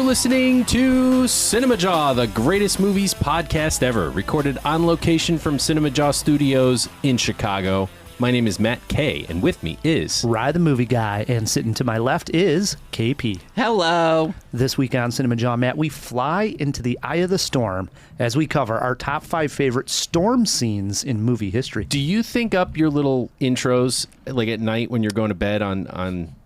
listening to Cinemajaw, the greatest movies podcast ever, recorded on location from Cinemajaw Studios in Chicago. My name is Matt K, and with me is Rye the Movie Guy, and sitting to my left is KP. Hello. This week on Cinemajaw, Matt, we fly into the eye of the storm as we cover our top 5 favorite storm scenes in movie history. Do you think up your little intros like at night when you're going to bed on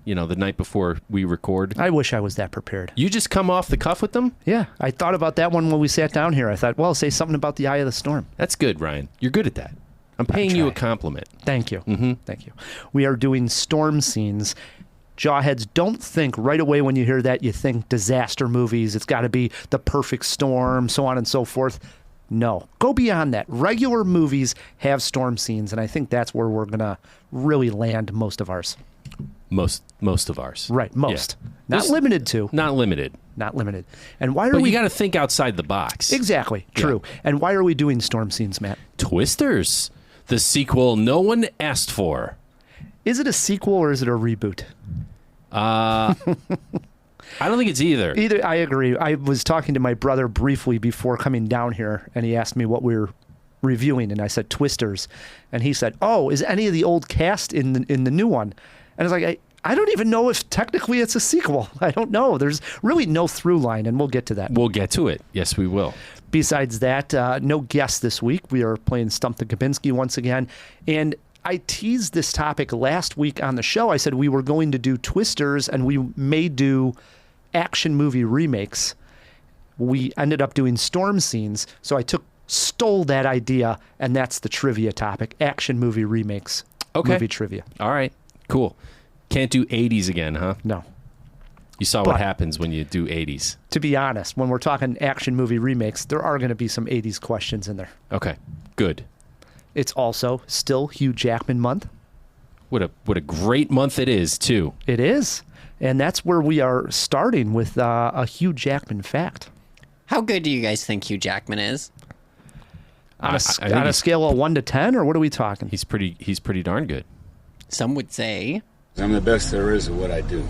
the night before we record? I wish I was that prepared. You just come off the cuff with them? Yeah, I thought about that one when we sat down here. I thought, well, say something about the eye of the storm. That's good, Ryan. You're good at that. I'm paying you a compliment. Thank you. Mm-hmm. Thank you. We are doing storm scenes. Jawheads, don't think right away when you hear that, you think disaster movies. It's got to be the perfect storm, so on and so forth. No. Go beyond that. Regular movies have storm scenes, and I think that's where we're going to really land most of ours. Most of ours. Right, most. Yeah. Not limited to. Not limited. Not limited. And why are But we... you got to think outside the box. Exactly. True. Yeah. And why are we doing storm scenes, Matt? Twisters. The sequel no one asked for. Is it a sequel or is it a reboot? I don't think it's either. Either, I agree. I was talking to my brother briefly before coming down here, and he asked me what we were reviewing, and I said Twisters. And he said, oh, is any of the old cast in the new one? And I was like, I don't even know if technically it's a sequel. I don't know. There's really no through line, and we'll get to that. We'll get to it. Yes, we will. Besides that, no guest this week. We are playing Stump the Kubinski once again. And I teased this topic last week on the show. I said we were going to do Twisters, and we may do action movie remakes. We ended up doing storm scenes, so I stole that idea, and that's the trivia topic, action movie remakes. Okay. Movie trivia. All right. Cool. Can't do 80s again, huh? No. You saw what happens when you do 80s. To be honest, when we're talking action movie remakes, there are going to be some 80s questions in there. Okay, good. It's also still Hugh Jackman month. What a great month it is, too. It is. And that's where we are starting with a Hugh Jackman fact. How good do you guys think Hugh Jackman is? On a scale of 1 to 10, or what are we talking? He's pretty darn good. Some would say... I'm the best there is at what I do.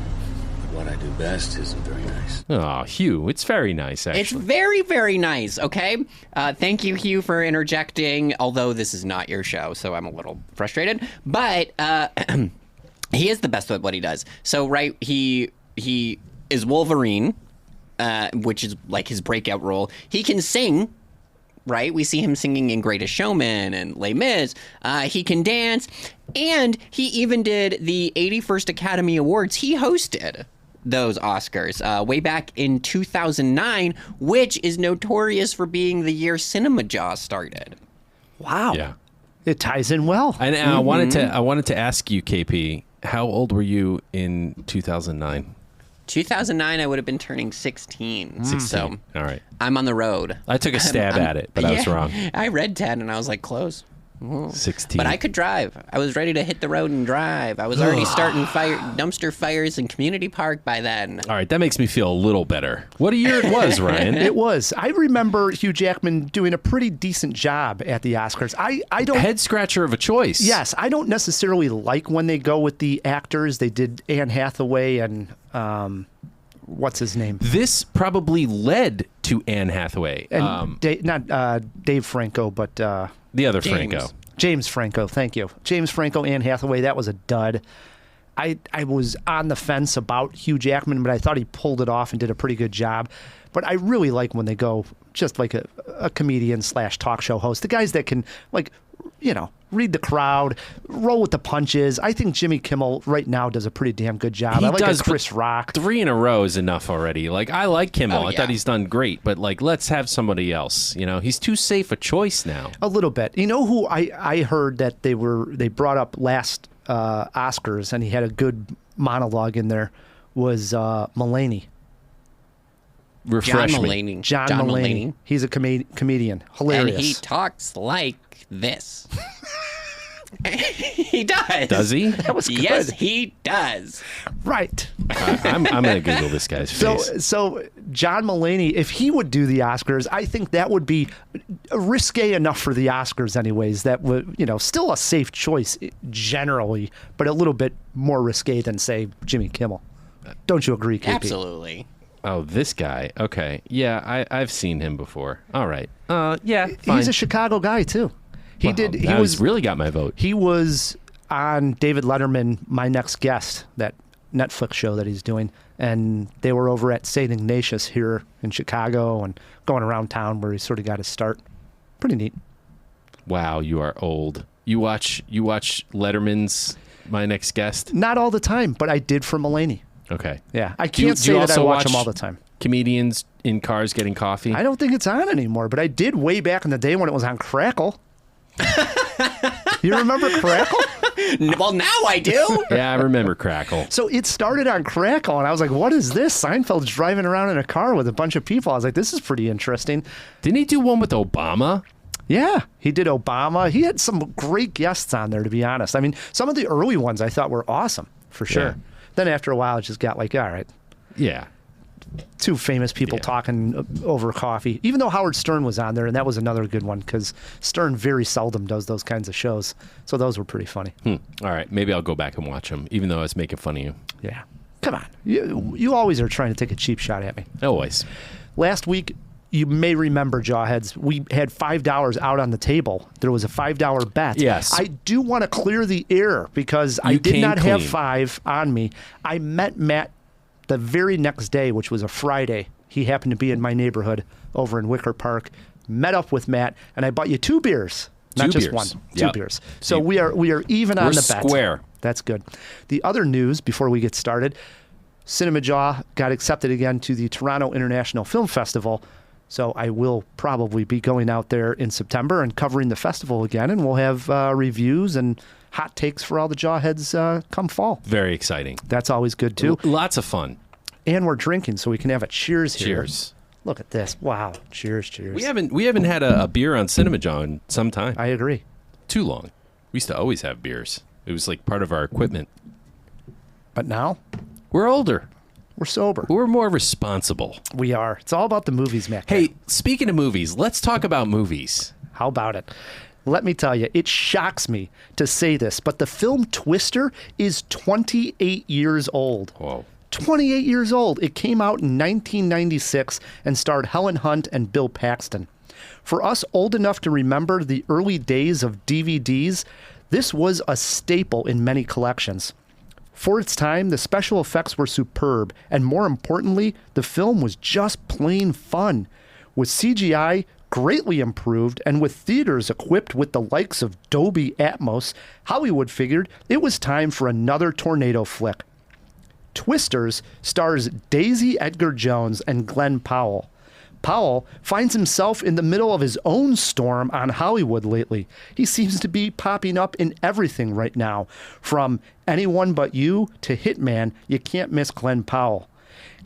What I do best isn't very nice. Oh, Hugh, it's very nice, actually. It's very, very nice, okay? Thank you, Hugh, for interjecting, although this is not your show, so I'm a little frustrated. But he is the best at what he does. So, right, he is Wolverine, which is like his breakout role. He can sing. Right? We see him singing in Greatest Showman and Les Mis. He can dance. And he even did the 81st Academy Awards. He hosted those Oscars way back in 2009, which is notorious for being the year Cinemajaw started. Wow. Yeah. It ties in well. And I wanted to ask you, KP, how old were you in 2009? 2009, I would have been turning 16. 16. So all right. I'm on the road. I took a stab at it, but I was wrong. I read 10 and I was like, close. 16. But I could drive. I was ready to hit the road and drive. I was already starting dumpster fires in Community Park by then. All right, that makes me feel a little better. What a year it was, Ryan. It was. I remember Hugh Jackman doing a pretty decent job at the Oscars. I don't... Head scratcher of a choice. Yes, I don't necessarily like when they go with the actors. They did Anne Hathaway and... what's his name? This probably led to Anne Hathaway. And not Dave Franco, but... the other James. Franco. James Franco, thank you. James Franco, Anne Hathaway, that was a dud. I was on the fence about Hugh Jackman, but I thought he pulled it off and did a pretty good job. But I really like when they go just like a comedian / talk show host. The guys that can, read the crowd, roll with the punches. I think Jimmy Kimmel right now does a pretty damn good job. I like Chris Rock. 3 in a row is enough already. Like, I like Kimmel. I thought he's done great. But, let's have somebody else. He's too safe a choice now. A little bit. You know who I heard that they brought up last Oscars, and he had a good monologue in there, was Mulaney. Refresh John me. Mulaney. John Mulaney. He's a comedian. Hilarious. And he talks like this. He does. Does he? That was good. Yes, he does. Right. I'm going to Google this guy's face. So John Mulaney, if he would do the Oscars, I think that would be risque enough for the Oscars anyways. That would, still a safe choice generally, but a little bit more risque than, say, Jimmy Kimmel. Don't you agree, KP? Absolutely. Oh, this guy. Okay. Yeah, I've seen him before. All right. Yeah, fine. He's a Chicago guy too. He was really got my vote. He was on David Letterman, My Next Guest, that Netflix show that he's doing, and they were over at St. Ignatius here in Chicago and going around town where he sort of got his start. Pretty neat. Wow, you are old. You watch Letterman's My Next Guest? Not all the time, but I did for Mulaney. Okay. Yeah, I can't say that I watch him all the time. Comedians in cars getting coffee? I don't think it's on anymore, but I did way back in the day when it was on Crackle. You remember Crackle? Well, now I do. Yeah, I remember Crackle. So it started on Crackle, and I was like, what is this? Seinfeld's driving around in a car with a bunch of people. I was like, this is pretty interesting. Didn't he do one with Obama? Yeah, he did Obama. He had some great guests on there, to be honest. I mean, some of the early ones I thought were awesome, for sure. Yeah. Then after a while, it just got like, all right, Yeah. two famous people talking over coffee. Even though Howard Stern was on there, and that was another good one, because Stern very seldom does those kinds of shows. So those were pretty funny. All right, maybe I'll go back and watch them, even though I was making fun of you. Yeah. Come on. You always are trying to take a cheap shot at me. Always. Last week, you may remember, Jawheads, we had $5 out on the table. There was a $5 bet. Yes. I do want to clear the air because I did not have $5 on me. I met Matt the very next day, which was a Friday. He happened to be in my neighborhood over in Wicker Park. Met up with Matt, and I bought you 2 beers. Not just one. Two beers. So we are even on the bet. We're square. That's good. The other news before we get started, Cinemajaw got accepted again to the Toronto International Film Festival. So I will probably be going out there in September and covering the festival again, and we'll have reviews and hot takes for all the Jawheads come fall. Very exciting. That's always good, too. Lots of fun. And we're drinking, so we can have a cheers here. Cheers. Look at this. Wow. Cheers, cheers. We haven't had a beer on Cinemajaw in some time. I agree. Too long. We used to always have beers. It was like part of our equipment. But now? We're older. We're sober. We're more responsible. We are. It's all about the movies, Matt. Hey, speaking of movies, let's talk about movies. How about it? Let me tell you, it shocks me to say this, but the film Twister is 28 years old. Whoa. 28 years old. It came out in 1996 and starred Helen Hunt and Bill Paxton. For us old enough to remember the early days of DVDs, this was a staple in many collections. For its time, the special effects were superb, and more importantly, the film was just plain fun. With CGI greatly improved, and with theaters equipped with the likes of Dolby Atmos, Hollywood figured it was time for another tornado flick. Twisters stars Daisy Edgar Jones and Glenn Powell. Powell finds himself in the middle of his own storm on Hollywood lately. He seems to be popping up in everything right now. From Anyone But You to Hitman, you can't miss Glenn Powell.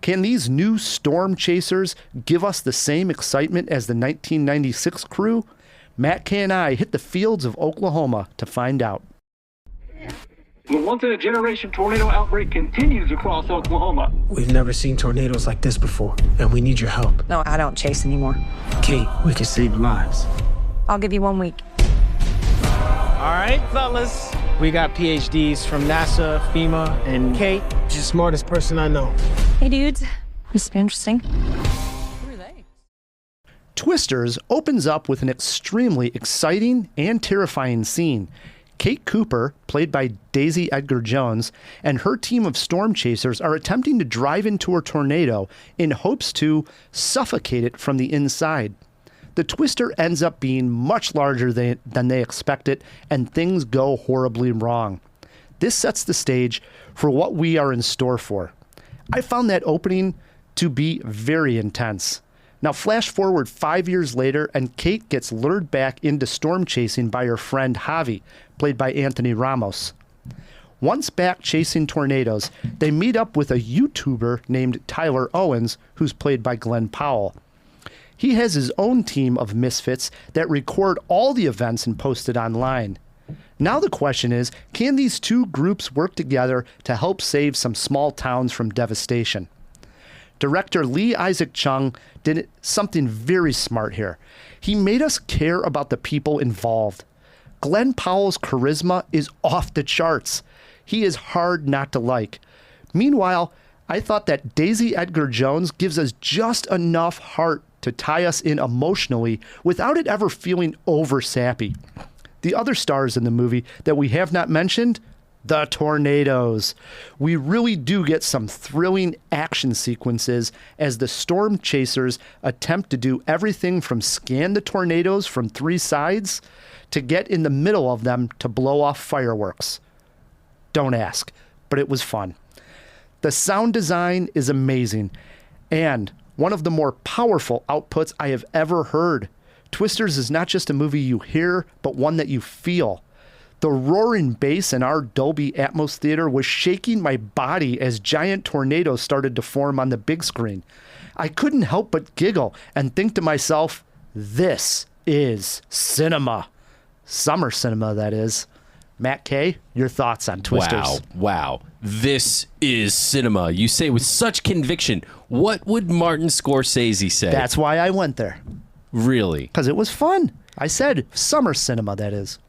Can these new storm chasers give us the same excitement as the 1996 crew? Matt K and I hit the fields of Oklahoma to find out. The once-in-a-generation tornado outbreak continues across Oklahoma. We've never seen tornadoes like this before, and we need your help. No, I don't chase anymore. Kate, we can save lives. I'll give you 1 week. All right, fellas. We got PhDs from NASA, FEMA, and Kate, she's the smartest person I know. Hey, dudes. This is interesting. Who are they? Twisters opens up with an extremely exciting and terrifying scene. Kate Cooper, played by Daisy Edgar Jones, and her team of storm chasers are attempting to drive into a tornado in hopes to suffocate it from the inside. The Twister ends up being much larger than they expected, and things go horribly wrong. This sets the stage for what we are in store for. I found that opening to be very intense. Now flash forward 5 years later, and Kate gets lured back into storm chasing by her friend Javi, played by Anthony Ramos. Once back chasing tornadoes, they meet up with a YouTuber named Tyler Owens, who's played by Glenn Powell. He has his own team of misfits that record all the events and post it online. Now the question is, can these two groups work together to help save some small towns from devastation? Director Lee Isaac Chung did something very smart here. He made us care about the people involved. Glenn Powell's charisma is off the charts. He is hard not to like. Meanwhile, I thought that Daisy Edgar Jones gives us just enough heart to tie us in emotionally without it ever feeling over sappy. The other stars in the movie that we have not mentioned, the tornadoes. We really do get some thrilling action sequences as the storm chasers attempt to do everything from scan the tornadoes from 3 sides to get in the middle of them to blow off fireworks. Don't ask, but it was fun. The sound design is amazing and one of the more powerful outputs I have ever heard. Twisters is not just a movie you hear, but one that you feel. The roaring bass in our Dolby Atmos theater was shaking my body as giant tornadoes started to form on the big screen. I couldn't help but giggle and think to myself, this is cinema. Summer cinema, that is. Matt K., your thoughts on Twisters? Wow. This is cinema. You say with such conviction. What would Martin Scorsese say? That's why I went there. Really? Because it was fun. I said summer cinema, that is.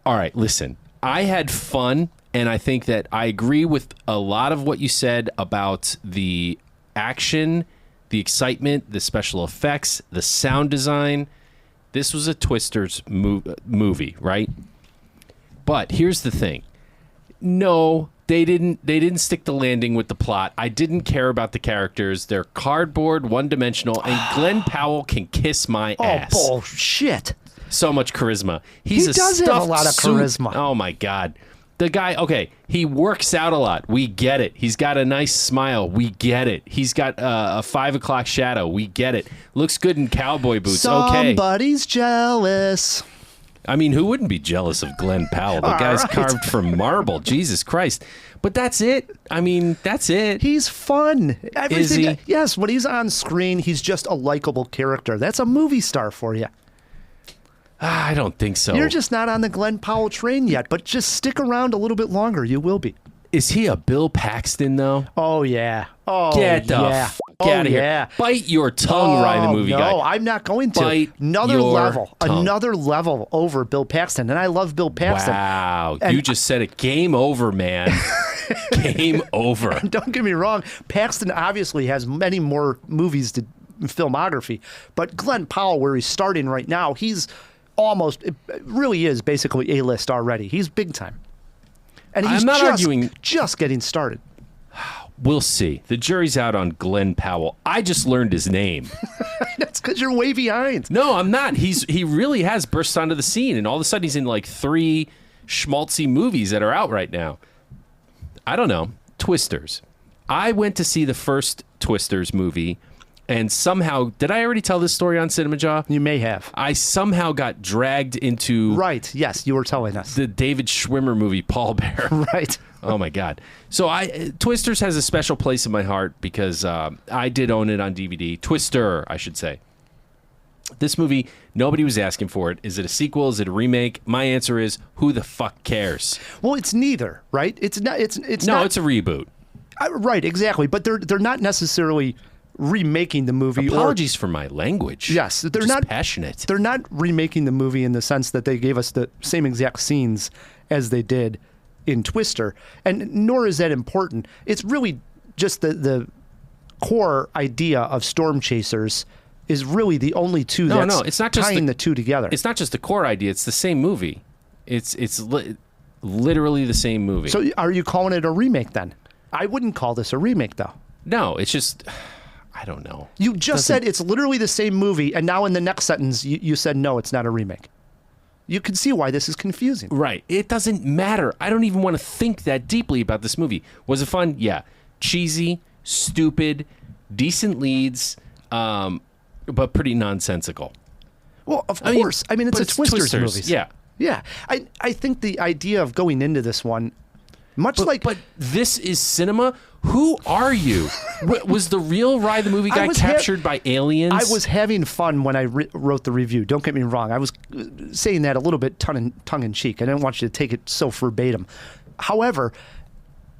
All right, listen. I had fun, and I think that I agree with a lot of what you said about the action, the excitement, the special effects, the sound design. This was a Twisters movie, right? But here's the thing. No, they didn't stick the landing with the plot. I didn't care about the characters. They're cardboard, one-dimensional, and Glenn Powell can kiss my ass. Oh, bullshit. So much charisma. He does have a lot of charisma. Oh, my God. The guy, okay, he works out a lot. We get it. He's got a nice smile. We get it. He's got a 5 o'clock shadow. We get it. Looks good in cowboy boots. Okay. Somebody's jealous. I mean, who wouldn't be jealous of Glenn Powell? The guy's carved from marble. Jesus Christ. But that's it. I mean, that's it. He's fun. Is he? Yes, when he's on screen, he's just a likable character. That's a movie star for you. I don't think so. You're just not on the Glenn Powell train yet, but just stick around a little bit longer. You will be. Is he a Bill Paxton, though? Oh, yeah. Oh, Get the f*** out of here. Yeah. Bite your tongue, Ryan the movie guy. No, I'm not going to. Bite another your level. tongue. Another level over Bill Paxton. And I love Bill Paxton. Wow. And you just said it. Game over, man. Game over. Don't get me wrong. Paxton obviously has many more movies to filmography. But Glenn Powell, where he's starting right now, he's almost, it really is basically A-list already. He's big time. And he's I'm not arguing. Just getting started. We'll see. The jury's out on Glenn Powell. I just learned his name. That's because you're way behind. No, I'm not. He really has burst onto the scene, and all of a sudden he's in like 3 schmaltzy movies that are out right now. I don't know. Twisters. I went to see the first Twisters movie, and somehow, did I already tell this story on Cinemajaw? You may have. I somehow got dragged into... Right, yes, you were telling us. The David Schwimmer movie, Paul Bear. Right. Oh, my God. So Twisters has a special place in my heart because I did own it on DVD. Twister, I should say. This movie, nobody was asking for it. Is it a sequel? Is it a remake? My answer is, who the fuck cares? Well, it's neither, right? It's not. It's no, it's a reboot. Right, exactly. But they're not necessarily remaking the movie. Apologies for my language. Yes, they're just not passionate. They're not remaking the movie in the sense that they gave us the same exact scenes as they did in Twister, and nor is that important. It's really just the core idea of Storm Chasers is really the only two that's it's not just tying the two together. It's not just the core idea. It's the same movie. It's literally the same movie. So are you calling it a remake then? I wouldn't call this a remake, though. No, it's just... I don't know. You just said it's literally the same movie, and now in the next sentence, you said, no, it's not a remake. You can see why this is confusing. Right. It doesn't matter. I don't even want to think that deeply about this movie. Was it fun? Yeah. Cheesy, stupid, decent leads, but pretty nonsensical. Well, of course. I mean, it's a Twisters movie. Yeah. Yeah. I think the idea of going into this one, But this is cinema? Who are you? Was the real Ride the movie guy captured by aliens? I was having fun when I wrote the review. Don't get me wrong. I was saying that a little bit tongue in cheek. I didn't want you to take it so verbatim. However,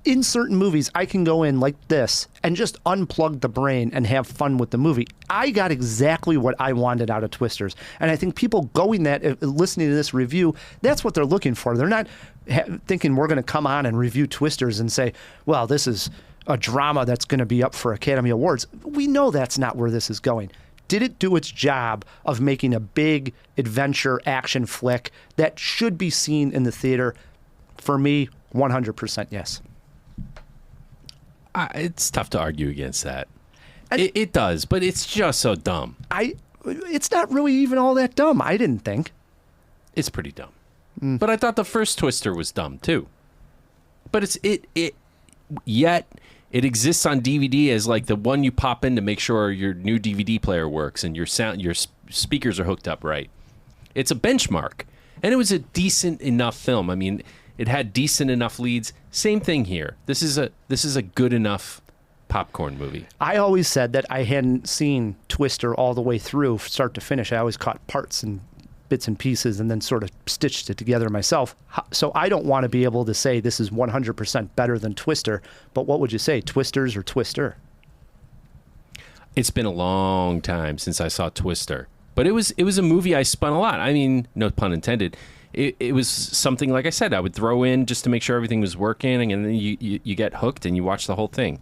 in certain movies, I can go in like this and just unplug the brain and have fun with the movie. I got exactly what I wanted out of Twisters. And I think people going listening to this review, that's what they're looking for. They're not thinking we're going to come on and review Twisters and say, well, this is a drama that's going to be up for Academy Awards. We know that's not where this is going. Did it do its job of making a big adventure action flick that should be seen in the theater? For me, 100% yes. It's tough to argue against that. It does, but it's just so dumb. It's not really even all that dumb, I didn't think. It's pretty dumb. But I thought the first Twister was dumb too. But yet it exists on DVD as like the one you pop in to make sure your new DVD player works and your speakers are hooked up right. It's a benchmark. And it was a decent enough film. I mean, it had decent enough leads. Same thing here. This is a good enough popcorn movie. I always said that I hadn't seen Twister all the way through, start to finish. I always caught parts and bits and pieces and then sort of stitched it together myself. So I don't want to be able to say this is 100% better than Twister, but what would you say, Twisters or Twister? It's been a long time since I saw Twister, but it was a movie I spun a lot. I mean, no pun intended. It was something, like I said, I would throw in just to make sure everything was working, and then you get hooked and you watch the whole thing.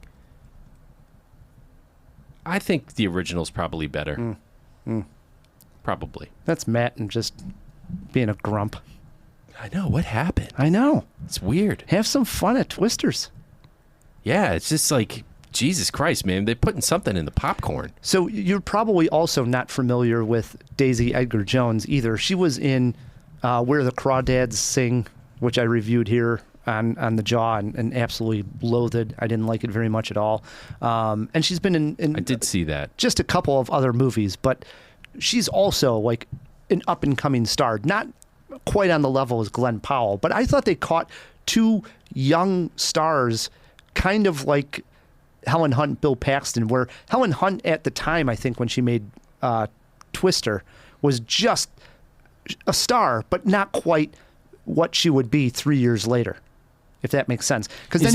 I think the original's probably better. Probably. That's Matt and just being a grump. I know. What happened? I know. It's weird. Have some fun at Twisters. Yeah, it's just like, Jesus Christ, man. They're putting something in the popcorn. So you're probably also not familiar with Daisy Edgar Jones either. She was in Where the Crawdads Sing, which I reviewed here on the Jaw and absolutely loathed. I didn't like it very much at all. And she's been in I did see that. Just a couple of other movies, but she's also like an up-and-coming star. Not quite on the level as Glenn Powell, but I thought they caught two young stars kind of like Helen Hunt, Bill Paxton, where Helen Hunt at the time, I think when she made Twister, was just a star, but not quite what she would be 3 years later, if that makes sense. Is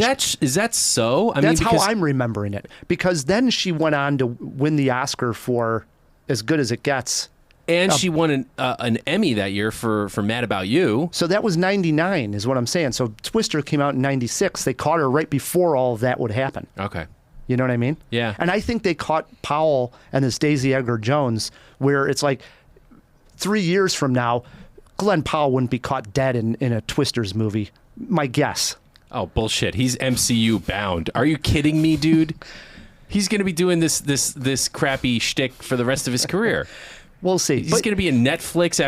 that so? That's how I'm remembering it. Because then she went on to win the Oscar for As Good as It Gets. And she won an Emmy that year for Mad About You. So that was 99 is what I'm saying. So Twister came out in 96. They caught her right before all of that would happen. Okay. You know what I mean? Yeah. And I think they caught Powell and this Daisy Edgar Jones where it's like 3 years from now, Glenn Powell wouldn't be caught dead in a Twisters movie. My guess. Oh, bullshit. He's MCU bound. Are you kidding me, dude? He's going to be doing this crappy shtick for the rest of his career. We'll see. He's going to be in Netflix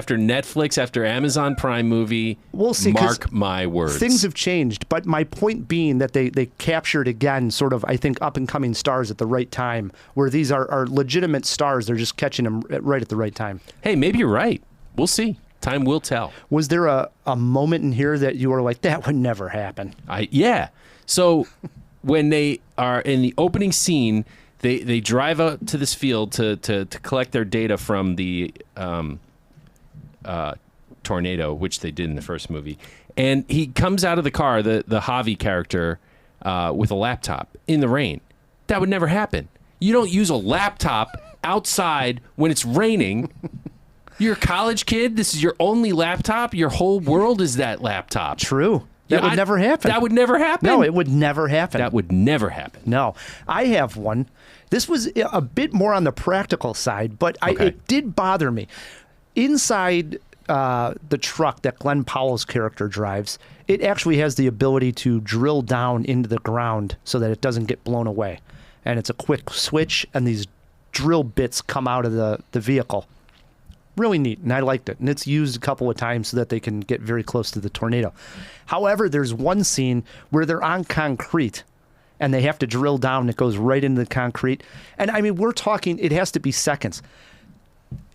after Amazon Prime movie. We'll see. Mark my words. Things have changed, but my point being that they captured again sort of, I think, up-and-coming stars at the right time, where these are legitimate stars. They're just catching them right at the right time. Hey, maybe you're right. We'll see. Time will tell. Was there a moment in here that you were like, that would never happen? Yeah. So when they are in the opening scene, They drive out to this field to collect their data from the tornado, which they did in the first movie. And he comes out of the car, the Javi character, with a laptop in the rain. That would never happen. You don't use a laptop outside when it's raining. You're a college kid. This is your only laptop. Your whole world is that laptop. True. That would never happen. That would never happen. No, it would never happen. That would never happen. No. I have one. This was a bit more on the practical side, but it did bother me. Inside the truck that Glenn Powell's character drives, it actually has the ability to drill down into the ground so that it doesn't get blown away. And it's a quick switch, and these drill bits come out of the vehicle. Really neat, and I liked it. And it's used a couple of times so that they can get very close to the tornado. However, there's one scene where they're on concrete, and they have to drill down, and it goes right into the concrete. And, I mean, we're talking, it has to be seconds.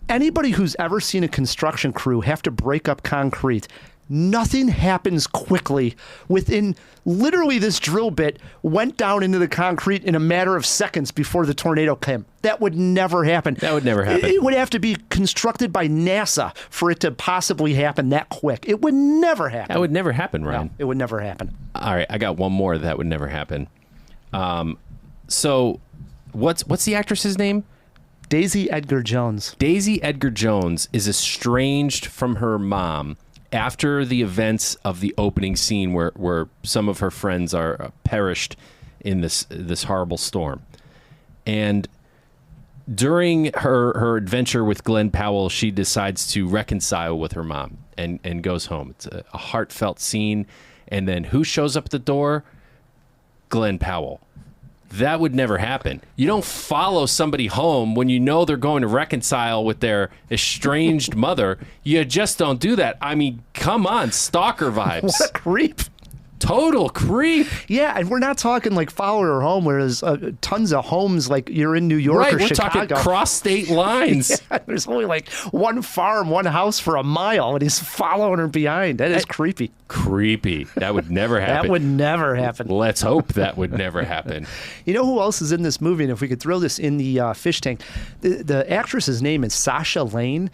Anybody who's ever seen a construction crew have to break up concrete Nothing happens quickly. Within literally this drill bit went down into the concrete in a matter of seconds before the tornado came. That would never happen. That would never happen. It would have to be constructed by NASA for it to possibly happen that quick. It would never happen. That would never happen, Ryan. No, it would never happen. All right, I got one more that would never happen. So what's the actress's name? Daisy Edgar Jones. Daisy Edgar Jones is estranged from her mom after the events of the opening scene where some of her friends are perished in this horrible storm. And during her adventure with Glenn Powell, she decides to reconcile with her mom and goes home. It's a heartfelt scene. And then who shows up at the door? Glenn Powell. That would never happen. You don't follow somebody home when you know they're going to reconcile with their estranged mother. You just don't do that. I mean, come on, stalker vibes. What a creep. Total creep. Yeah, and we're not talking like follow her home where there's tons of homes like you're in New York or we're Chicago. Talking cross-state lines. Yeah, there's only like one farm, one house for a mile, and he's following her behind. That is creepy. Creepy. That would never happen. That would never happen. Let's hope that would never happen. You know who else is in this movie? And if we could throw this in the fish tank, the actress's name is Sasha Lane,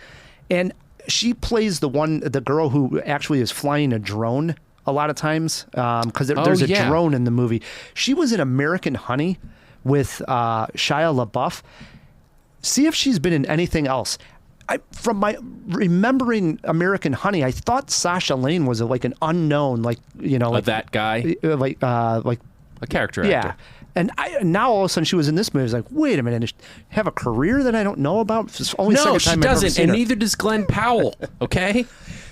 and she plays the girl who actually is flying a drone a lot of times because there's a drone in the movie. She was in American Honey with Shia LaBeouf. See if she's been in anything else. From my remembering American Honey, I thought Sasha Lane was like an unknown, like that guy, like a character actor. Yeah. And now all of a sudden she was in this movie. I was like, wait a minute, does she have a career that I don't know about? It's only No, the second she time I've ever doesn't, seen and her. neither does Glenn Powell. Okay.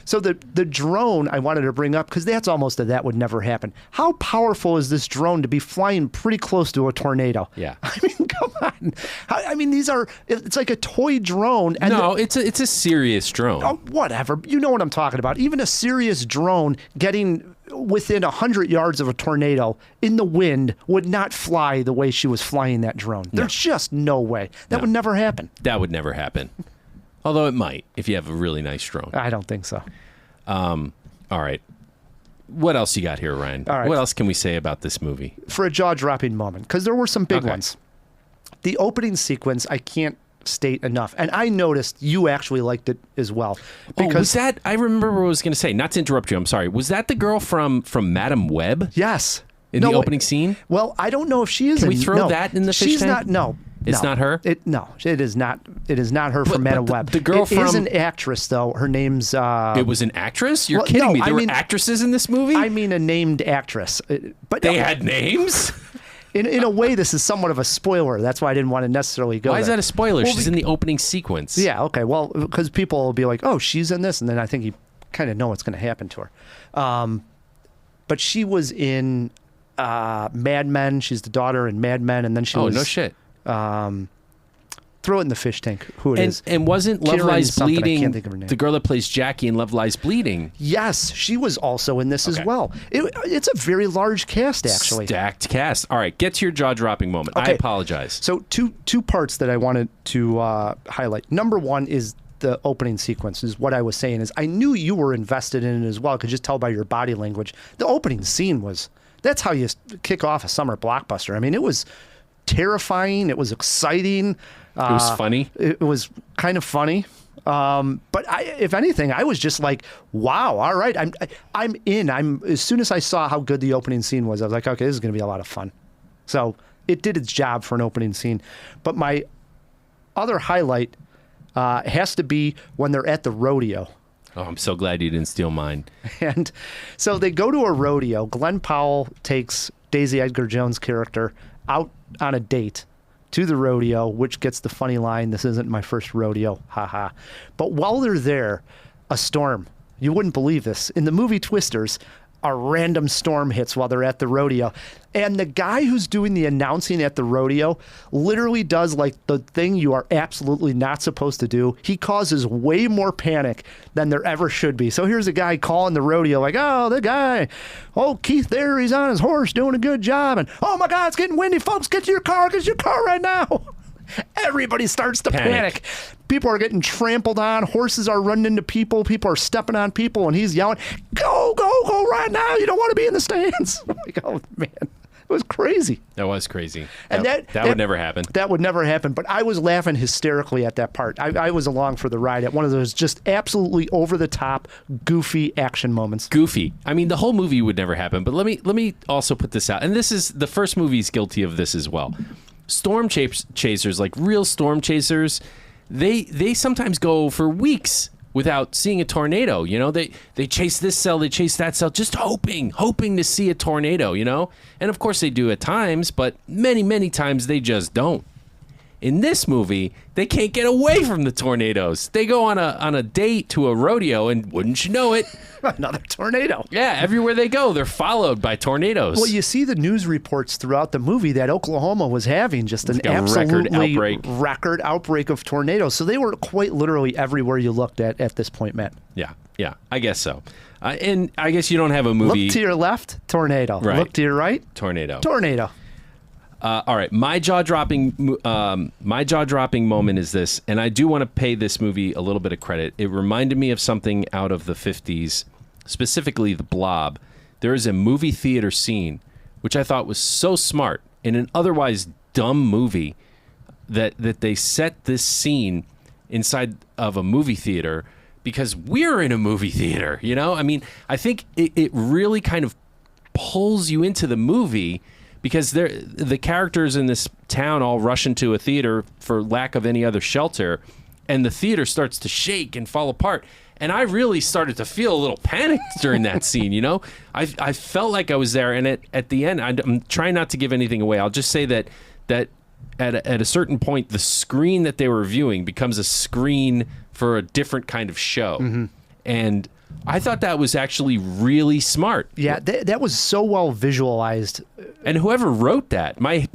So the drone I wanted to bring up, because that's almost that would never happen. How powerful is this drone to be flying pretty close to a tornado? Yeah. I mean, come on. I mean, it's like a toy drone. And no, it's a serious drone. Oh, whatever. You know what I'm talking about. Even a serious drone getting within 100 yards of a tornado in the wind would not fly the way she was flying that drone. No. There's just no way. That would never happen. That would never happen. Although it might if you have a really nice drone. I don't think so. All right. What else you got here, Ryan? All right. What else can we say about this movie? For a jaw-dropping moment, because there were some big ones. The opening sequence, I can't state enough. And I noticed you actually liked it as well. Because was that, I remember what I was going to say, not to interrupt you, I'm sorry. Was that the girl from Madam Web? Yes. In the opening scene? Well, I don't know if she is. Can we throw that in the fish She's tank? not, no. It's not her? No, it is not. It is not her from Madam Web. The girl it is from- an actress, though. Her name's... It was an actress? You're well, kidding no, me. I There mean- were actresses in this movie? I mean a named actress. But They had names? In a way, this is somewhat of a spoiler. That's why I didn't want to necessarily go Why is there. that a spoiler? Well, She's in the opening sequence. Yeah, okay. Well, because people will be like, oh, she's in this. And then I think you kind of know what's going to happen to her. But she was in Mad Men. She's the daughter in Mad Men. And then she was... Oh, no shit. Throw it in the fish tank. Who it is? And wasn't Love Kieran Lies something, I Bleeding can't think of her name. the girl that plays Jackie in Love Lies Bleeding? Yes, she was also in this as Okay. well. It's a very large cast, actually. Stacked cast. All right, get to your jaw-dropping moment. I Okay. apologize. So two parts that I wanted to highlight. Number one is the opening sequence. Is what I was saying is I knew you were invested in it as well. I could just tell by your body language. The opening scene that's how you kick off a summer blockbuster. I mean, it was terrifying. It was exciting. It was funny. It was kind of funny. But if anything, I was just like, wow, all right, I'm in. As soon as I saw how good the opening scene was, I was like, okay, this is going to be a lot of fun. So it did its job for an opening scene. But my other highlight has to be when they're at the rodeo. Oh, I'm so glad you didn't steal mine. And so they go to a rodeo. Glenn Powell takes Daisy Edgar Jones' character out on a date to the rodeo, which gets the funny line, "This isn't my first rodeo, haha." But while they're there, a storm. You wouldn't believe this. In the movie Twisters, a random storm hits while they're at the rodeo. And the guy who's doing the announcing at the rodeo literally does like the thing you are absolutely not supposed to do. He causes way more panic than there ever should be. So here's a guy calling the rodeo like, oh, the guy, oh, Keith there, he's on his horse doing a good job. And, oh, my God, it's getting windy. Folks, get to your car right now. Everybody starts to panic. People are getting trampled on. Horses are running into people. People are stepping on people, and he's yelling, "Go, go, go right now. You don't want to be in the stands." I'm like, oh, man. It was crazy. That was crazy. And that would never happen. That would never happen. But I was laughing hysterically at that part. I was along for the ride at one of those just absolutely over-the-top, goofy action moments. Goofy. I mean, the whole movie would never happen. But let me also put this out. And this is the first movie's guilty of this as well. Storm chasers, like real storm chasers, they sometimes go for weeks without seeing a tornado. You know, they chase this cell, they chase that cell, just hoping to see a tornado, you know? And of course they do at times, but many times they just don't. In this movie, they can't get away from the tornadoes. They go on a date to a rodeo, and wouldn't you know it, another tornado. Yeah, everywhere they go, they're followed by tornadoes. Well, you see the news reports throughout the movie that Oklahoma was having just an absolutely record outbreak of tornadoes. So they were quite literally everywhere you looked at this point, Matt. Yeah, I guess so. And I guess you don't have a movie. Look to your left, tornado. Right. Look to your right, tornado. All right, my jaw-dropping moment is this, and I do want to pay this movie a little bit of credit. It reminded me of something out of the 50s, specifically The Blob. There is a movie theater scene, which I thought was so smart in an otherwise dumb movie, that they set this scene inside of a movie theater because we're in a movie theater, you know? I mean, I think it really kind of pulls you into the movie, because the characters in this town all rush into a theater for lack of any other shelter, and the theater starts to shake and fall apart. And I really started to feel a little panicked during that scene, you know? I felt like I was there, and at the end, I'm trying not to give anything away. I'll just say that at a certain point, the screen that they were viewing becomes a screen for a different kind of show. Mm-hmm. And I thought that was actually really smart. Yeah, that was so well visualized. And whoever wrote that, my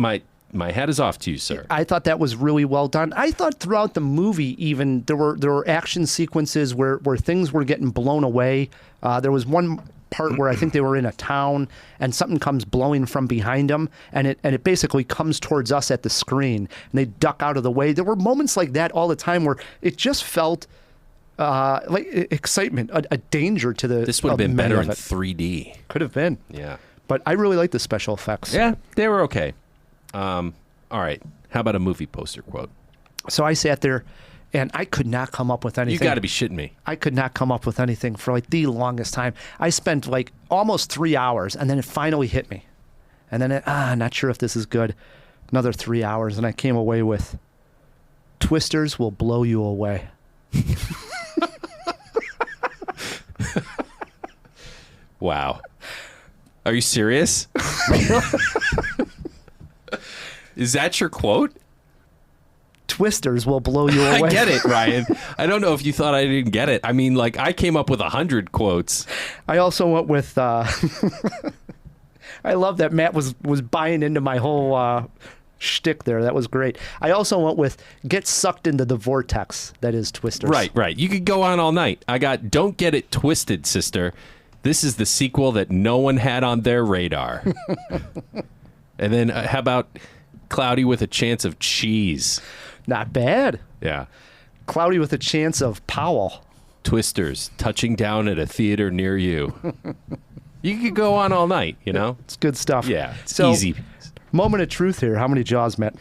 hat is off to you, sir. I thought that was really well done. I thought throughout the movie, even there were action sequences where things were getting blown away. There was one part where I think they were in a town and something comes blowing from behind them, and it basically comes towards us at the screen, and they duck out of the way. There were moments like that all the time where it just felt like excitement, a danger to the. This would have been better in 3D. Could have been. Yeah. But I really like the special effects. Yeah, they were okay. All right. How about a movie poster quote? So I sat there, and I could not come up with anything. You got to be shitting me. I could not come up with anything for like the longest time. I spent like almost 3 hours, and then it finally hit me. And then not sure if this is good. Another 3 hours, and I came away with, "Twisters will blow you away." Wow. Are you serious? Is that your quote? Twisters will blow you away. I get it, Ryan. I don't know if you thought I didn't get it. I mean, like, I came up with 100 quotes. I also went with, I love that Matt was buying into my whole shtick there. That was great. I also went with, "Get sucked into the vortex." That is Twisters. Right. You could go on all night. I got "Don't get it twisted, sister. This is the sequel that no one had on their radar." And then how about "Cloudy with a chance of cheese"? Not bad. Yeah. "Cloudy with a chance of Powell." Twisters touching down at a theater near you. You could go on all night, you know? It's good stuff. Yeah, it's easy. Moment of truth here. How many Jaws, Matt?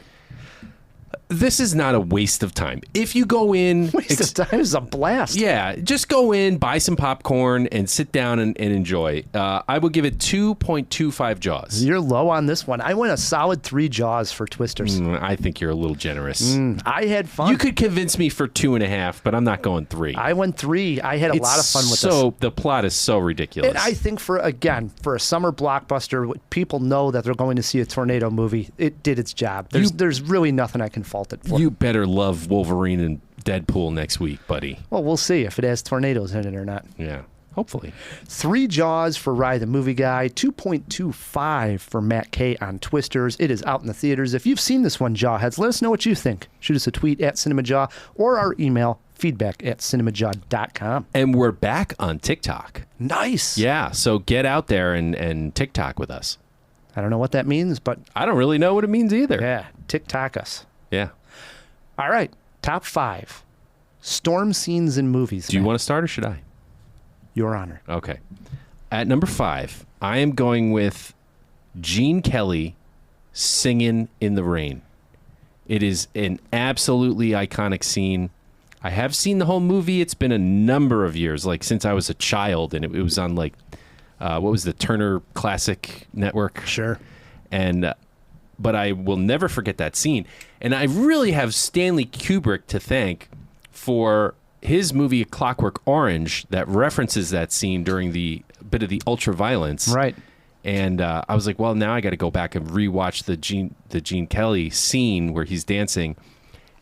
This is not a waste of time. If you go in... Waste of time is a blast. Yeah, just go in, buy some popcorn, and sit down and enjoy. I will give it 2.25 Jaws. You're low on this one. I went a solid 3 Jaws for Twisters. I think you're a little generous. I had fun. You could convince me for 2.5, but I'm not going 3. I went 3. I had a lot of fun with this. The plot is so ridiculous. And I think for a summer blockbuster, people know that they're going to see a tornado movie. It did its job. There's really nothing I can fault it for. You better love Wolverine and Deadpool next week, buddy. Well, we'll see if it has tornadoes in it or not. Yeah, hopefully. 3 Jaws for Rye the Movie Guy, 2.25 for Matt K on Twisters. It is out in the theaters. If you've seen this one, Jawheads, let us know what you think. Shoot us a tweet at Cinemajaw or our email, feedback@cinemajaw.com. And we're back on TikTok. Nice. Yeah, so get out there and TikTok with us. I don't know what that means, but... I don't really know what it means either. Yeah, TikTok us. Yeah. All right, top 5 storm scenes in movies. Do you want to start or should I? Your Honor. Okay. At number 5, I am going with Gene Kelly singing in the rain. It is an absolutely iconic scene. I have seen the whole movie. It's been a number of years, like since I was a child, and it was on like, what was the Turner Classic Network? Sure. And, but I will never forget that scene. And I really have Stanley Kubrick to thank for his movie Clockwork Orange that references that scene during the bit of the ultra violence. Right. And I was like, well, now I got to go back and rewatch the Gene Kelly scene where he's dancing.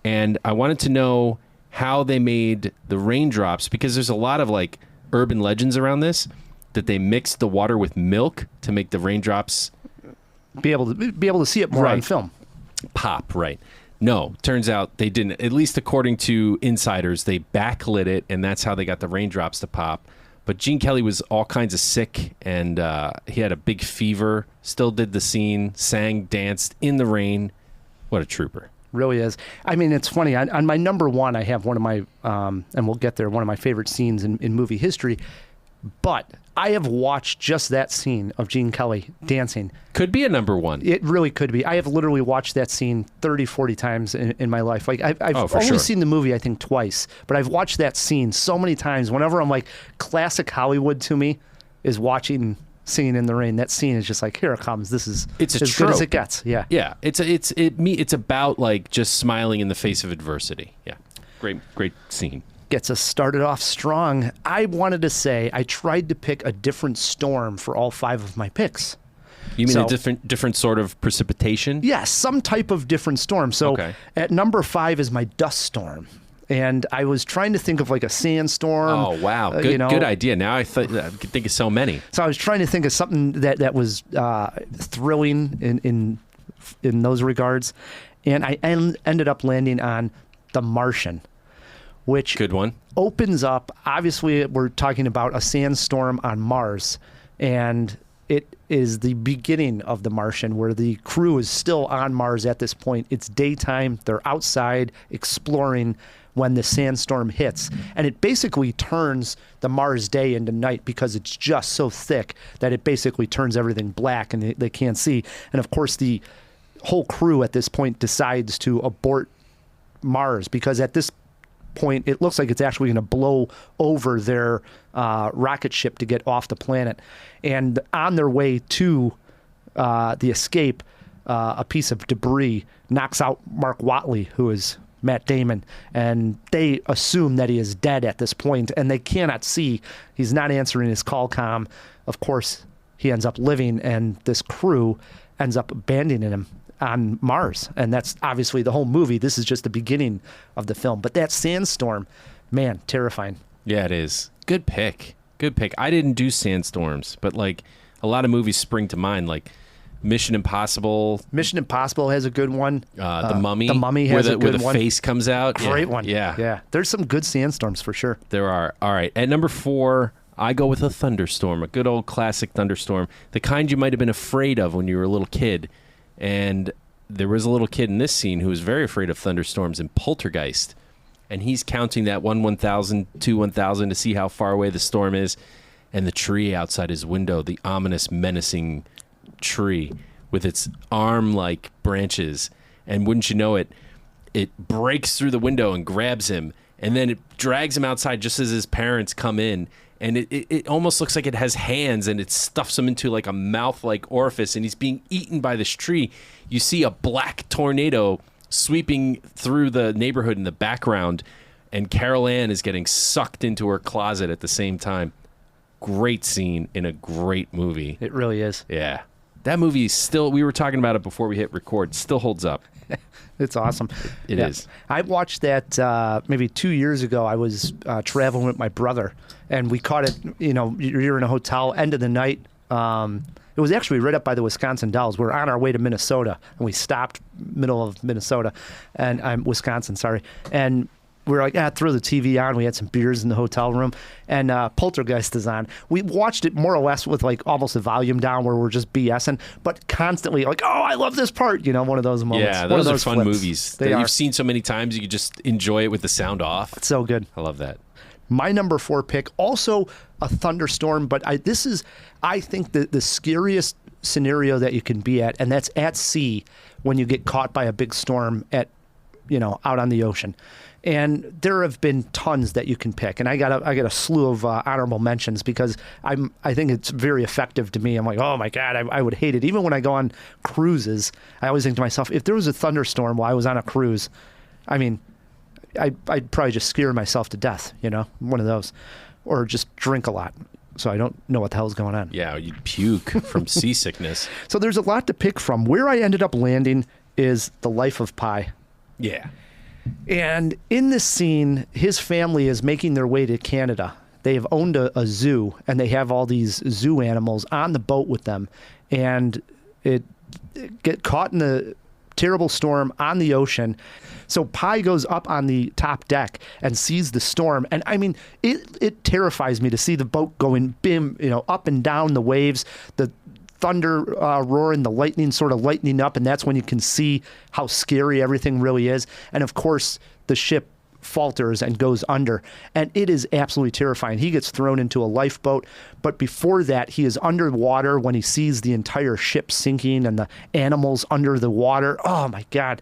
And I wanted to know how they made the raindrops, because there's a lot of like urban legends around this, that they mixed the water with milk to make the raindrops Be able to see it more on Right. film. pop. Right. No, turns out they didn't. At least according to insiders, they backlit it, and that's how they got the raindrops to pop. But Gene Kelly was all kinds of sick, and he had a big fever, still did the scene, sang, danced in the rain. What a trooper. Really is. I mean, it's funny. On my number 1, I have one of my, and we'll get there, one of my favorite scenes in movie history. But I have watched just that scene of Gene Kelly dancing. Could be a number 1. It really could be. I have literally watched that scene 30, 40 times in my life. Like I've for only sure. seen the movie, I think, twice, but I've watched that scene so many times. Whenever I'm like, classic Hollywood to me is watching Singing in the Rain. That scene is just like, here it comes. This is It's a as good as trope. it gets. Yeah. Yeah, it's about like just smiling in the face of adversity. Yeah, great scene. Gets us started off strong. I wanted to say I tried to pick a different storm for all 5 of my picks. You mean So- a different sort of precipitation? Yes, some type of different storm. So Okay. at number 5 is my dust storm. And I was trying to think of like a sandstorm. Oh wow, good idea. Now I could think of so many. So I was trying to think of something that was thrilling in those regards. And I ended up landing on The Martian, which Good one. opens up. Obviously, we're talking about a sandstorm on Mars, and it is the beginning of The Martian, where the crew is still on Mars at this point. It's daytime. They're outside exploring when the sandstorm hits, and it basically turns the Mars day into night because it's just so thick that it basically turns everything black and they can't see. And of course, the whole crew at this point decides to abort Mars because at this point it looks like it's actually going to blow over their rocket ship to get off the planet. And on their way to the escape, a piece of debris knocks out Mark Watley, who is Matt Damon, and they assume that he is dead at this point, and they cannot see. He's not answering his call comm. Of course, he ends up living, and this crew ends up abandoning him on Mars. And that's obviously the whole movie. This is just the beginning of the film. But that sandstorm, man, terrifying. Yeah, it is. Good pick. I didn't do sandstorms, but like a lot of movies spring to mind, like Mission Impossible. Mission Impossible has a good one. The Mummy. The Mummy has a good where the one. face comes out. Great one. Yeah. Yeah. There's some good sandstorms for sure. There are. All right. At number 4, I go with a thunderstorm, a good old classic thunderstorm, the kind you might have been afraid of when you were a little kid. And there was a little kid in this scene who was very afraid of thunderstorms in Poltergeist. And he's counting that 1,000, 1,000 to see how far away the storm is. And the tree outside his window, the ominous, menacing tree with its arm-like branches. And wouldn't you know it, it breaks through the window and grabs him. And then it drags him outside just as his parents come in. And it almost looks like it has hands, and it stuffs him into like a mouth-like orifice, and he's being eaten by this tree. You see a black tornado sweeping through the neighborhood in the background, and Carol Ann is getting sucked into her closet at the same time. Great scene in a great movie. It really is. Yeah. That movie is still, we were talking about it before we hit record, still holds up. It's awesome. It is. I watched that maybe 2 years ago. I was traveling with my brother, and we caught it. You know, you're in a hotel, end of the night. It was actually right up by the Wisconsin Dells. We're on our way to Minnesota, and we stopped middle of Minnesota, and Wisconsin, sorry. And we were like, throw the TV on. We had some beers in the hotel room, and Poltergeist is on. We watched it more or less with like almost the volume down, where we're just BSing, but constantly like, oh, I love this part. You know, one of those moments. Yeah, One of those are fun flips. movies They that are you've seen so many times. You could just enjoy it with the sound off. It's so good. I love that. My number 4 pick, also a thunderstorm, but this is, I think, the scariest scenario that you can be at, and that's at sea when you get caught by a big storm out on the ocean. And there have been tons that you can pick, and I got a slew of honorable mentions because I think it's very effective to me. I'm like, oh my God, I would hate it. Even when I go on cruises, I always think to myself, if there was a thunderstorm while I was on a cruise, I mean, I'd probably just scare myself to death, one of those, or just drink a lot. So I don't know what the hell's going on. Yeah, you'd puke from seasickness. So there's a lot to pick from. Where I ended up landing is The Life of Pi. Yeah. And in this scene, his family is making their way to Canada. They have owned a zoo, and they have all these zoo animals on the boat with them. And it get caught in the terrible storm on the ocean. So Pi goes up on the top deck and sees the storm. And I mean, it terrifies me to see the boat going up and down the waves, the thunder roaring, the lightning sort of lightening up. And that's when you can see how scary everything really is. And of course, the ship falters and goes under. And it is absolutely terrifying. He gets thrown into a lifeboat. But before that, he is underwater when he sees the entire ship sinking and the animals under the water. Oh, my God.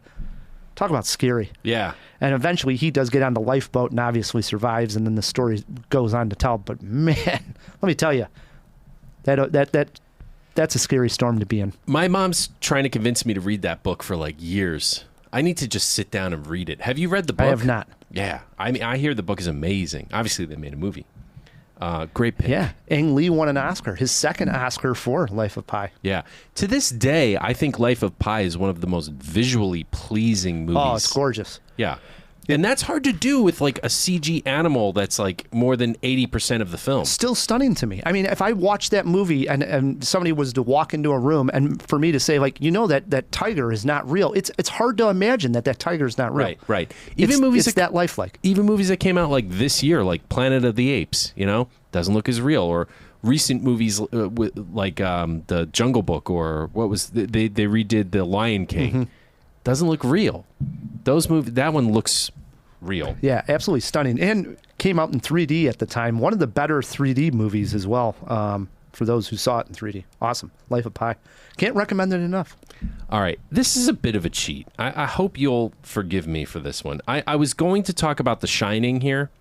Talk about scary. Yeah. And eventually he does get on the lifeboat and obviously survives, and then the story goes on to tell. But man, let me tell you, that's a scary storm to be in. My mom's trying to convince me to read that book for like years. I need to just sit down and read it. Have you read the book? I have not. Yeah. I mean, I hear the book is amazing. Obviously, they made a movie. Great pick. Yeah. Ang Lee won an Oscar, his second Oscar for Life of Pi. Yeah. To this day, I think Life of Pi is one of the most visually pleasing movies. Oh, it's gorgeous. Yeah. And that's hard to do with like a CG animal that's like more than 80% of the film. Still stunning to me. I mean, if I watched that movie and somebody was to walk into a room and for me to say, like, that tiger is not real, it's hard to imagine that tiger is not real. Right. Even movies it's that lifelike. Even movies that came out like this year, like Planet of the Apes, doesn't look as real. Or recent movies like The Jungle Book, or what was they redid The Lion King. Mm-hmm. Doesn't look real. Those movies, that one looks real. Yeah, absolutely stunning. And came out in 3D at the time. One of the better 3D movies as well, for those who saw it in 3D. Awesome. Life of Pi. Can't recommend it enough. All right. This is a bit of a cheat. I hope you'll forgive me for this one. I was going to talk about The Shining here,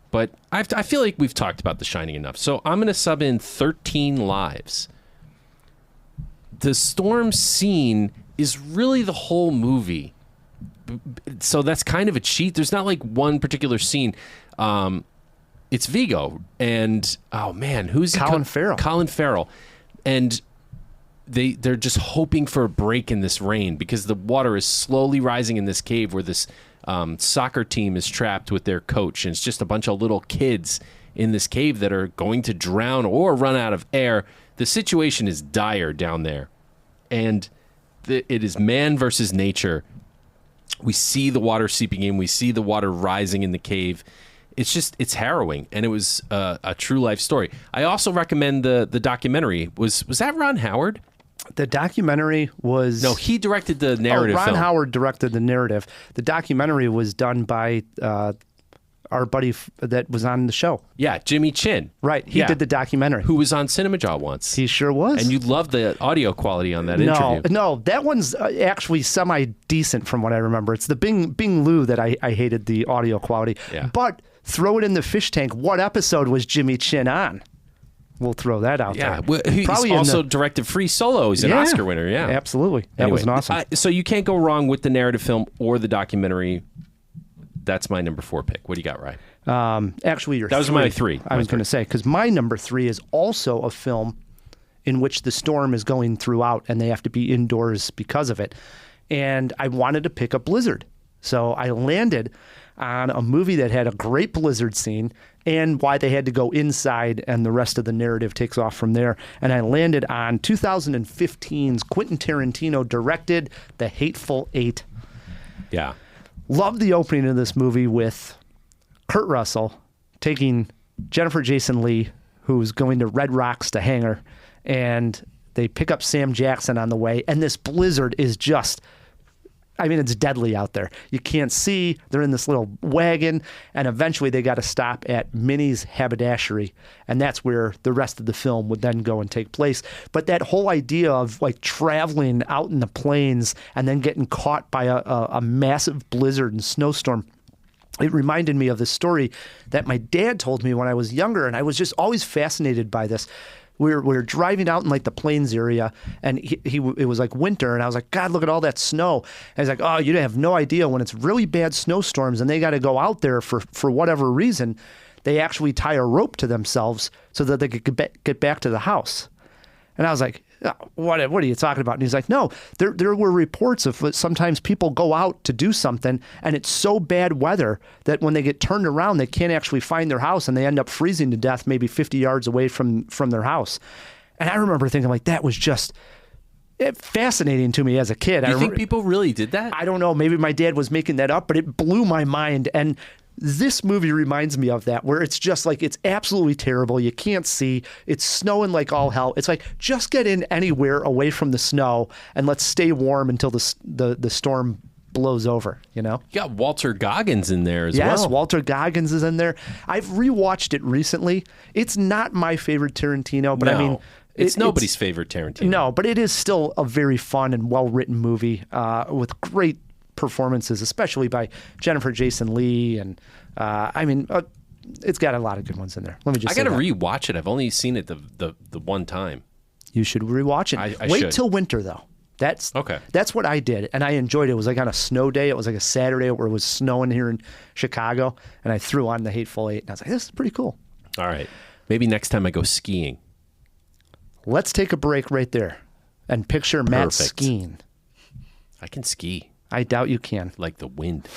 but I feel like we've talked about The Shining enough. So I'm going to sub in 13 Lives. The storm scene is really the whole movie. So that's kind of a cheat. There's not like one particular scene. It's Vigo and oh man, who's Colin Farrell. Colin Farrell, and they're just hoping for a break in this rain because the water is slowly rising in this cave where this soccer team is trapped with their coach, and it's just a bunch of little kids in this cave that are going to drown or run out of air. The situation is dire down there, and it is man versus nature. We see the water seeping in. We see the water rising in the cave. It's harrowing, and it was a true life story. I also recommend the documentary. Was that Ron Howard? The documentary was... No, he directed the narrative Ron film. Howard directed the narrative. The documentary was done by our buddy that was on the show. Yeah, Jimmy Chin. Right, he did the documentary. Who was on Cinemajaw once. He sure was. And you loved the audio quality on that interview. No, that one's actually semi-decent from what I remember. It's the Bing Lu that I hated the audio quality. Yeah. But throw it in the fish tank. What episode was Jimmy Chin on? We'll throw that out there. Well, he's Probably also directed Free Solo. He's an Oscar winner, yeah. Absolutely. That was an awesome. So you can't go wrong with the narrative film or the documentary. That's my number 4 pick. What do you got, Ryan? Actually, that was my 3. I was going to say, because my number 3 is also a film in which the storm is going throughout and they have to be indoors because of it. And I wanted to pick a blizzard. So I landed on a movie that had a great blizzard scene and why they had to go inside, and the rest of the narrative takes off from there. And I landed on 2015's Quentin Tarantino directed The Hateful Eight. Yeah. Love the opening of this movie with Kurt Russell taking Jennifer Jason Leigh, who's going to Red Rocks to hang her, and they pick up Sam Jackson on the way, and this blizzard is just, I mean, it's deadly out there. You can't see. They're in this little wagon, and eventually they got to stop at Minnie's haberdashery, and that's where the rest of the film would then go and take place. But that whole idea of like traveling out in the plains and then getting caught by a massive blizzard and snowstorm, it reminded me of this story that my dad told me when I was younger, and I was just always fascinated by this. We were driving out in like the plains area, and it was like winter, and I was like, God, look at all that snow. And he's like, oh, you have no idea when it's really bad snowstorms and they got to go out there for whatever reason, they actually tie a rope to themselves so that they could get back to the house. And I was like, oh, what are you talking about? And he's like, no, there were reports of sometimes people go out to do something and it's so bad weather that when they get turned around, they can't actually find their house and they end up freezing to death maybe 50 yards away from their house. And I remember thinking like, that was just fascinating to me as a kid. You think people really did that? I don't know. Maybe my dad was making that up, but it blew my mind. And this movie reminds me of that, where it's just like, it's absolutely terrible. You can't see. It's snowing like all hell. It's like, just get in anywhere away from the snow and let's stay warm until the storm blows over, you know? You got Walter Goggins in there as well. Yes, Walter Goggins is in there. I've rewatched it recently. It's not my favorite Tarantino, but no, I mean... It's nobody's favorite Tarantino. No, but it is still a very fun and well-written movie with great performances, especially by Jennifer Jason Leigh, and it's got a lot of good ones in there. Let me just. I got to rewatch it. I've only seen it the one time. You should rewatch it. I Wait should. till winter though. That's okay. That's what I did, and I enjoyed it. It was like on a snow day. It was like a Saturday where it was snowing here in Chicago, and I threw on the Hateful Eight, and I was like, "This is pretty cool." All right, maybe next time I go skiing. Let's take a break right there, and picture Matt Perfect. skiing. I can ski. I doubt you can. Like the wind.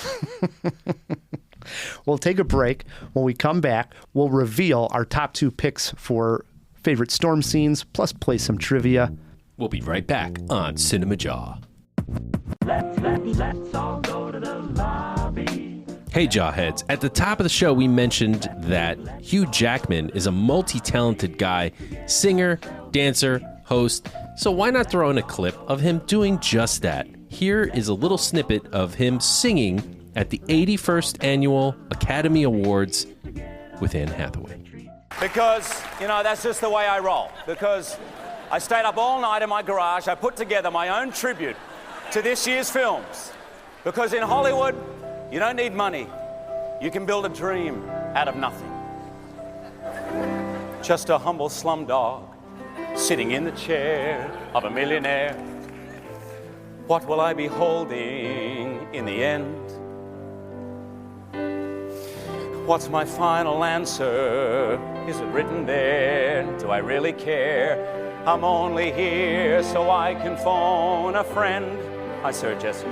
We'll take a break. When we come back, we'll reveal our top 2 picks for favorite storm scenes, plus play some trivia. We'll be right back on Cinemajaw. Let's all go to the lobby. Hey, Jawheads. At the top of the show, we mentioned that Hugh Jackman is a multi-talented guy, singer, dancer, host. So why not throw in a clip of him doing just that? Here is a little snippet of him singing at the 81st Annual Academy Awards with Anne Hathaway. Because, that's just the way I roll. Because I stayed up all night in my garage. I put together my own tribute to this year's films. Because in Hollywood, you don't need money. You can build a dream out of nothing. Just a humble slumdog sitting in the chair of a millionaire. What will I be holding in the end? What's my final answer? Is it written there? Do I really care? I'm only here so I can phone a friend. Hi, Sir Jessica.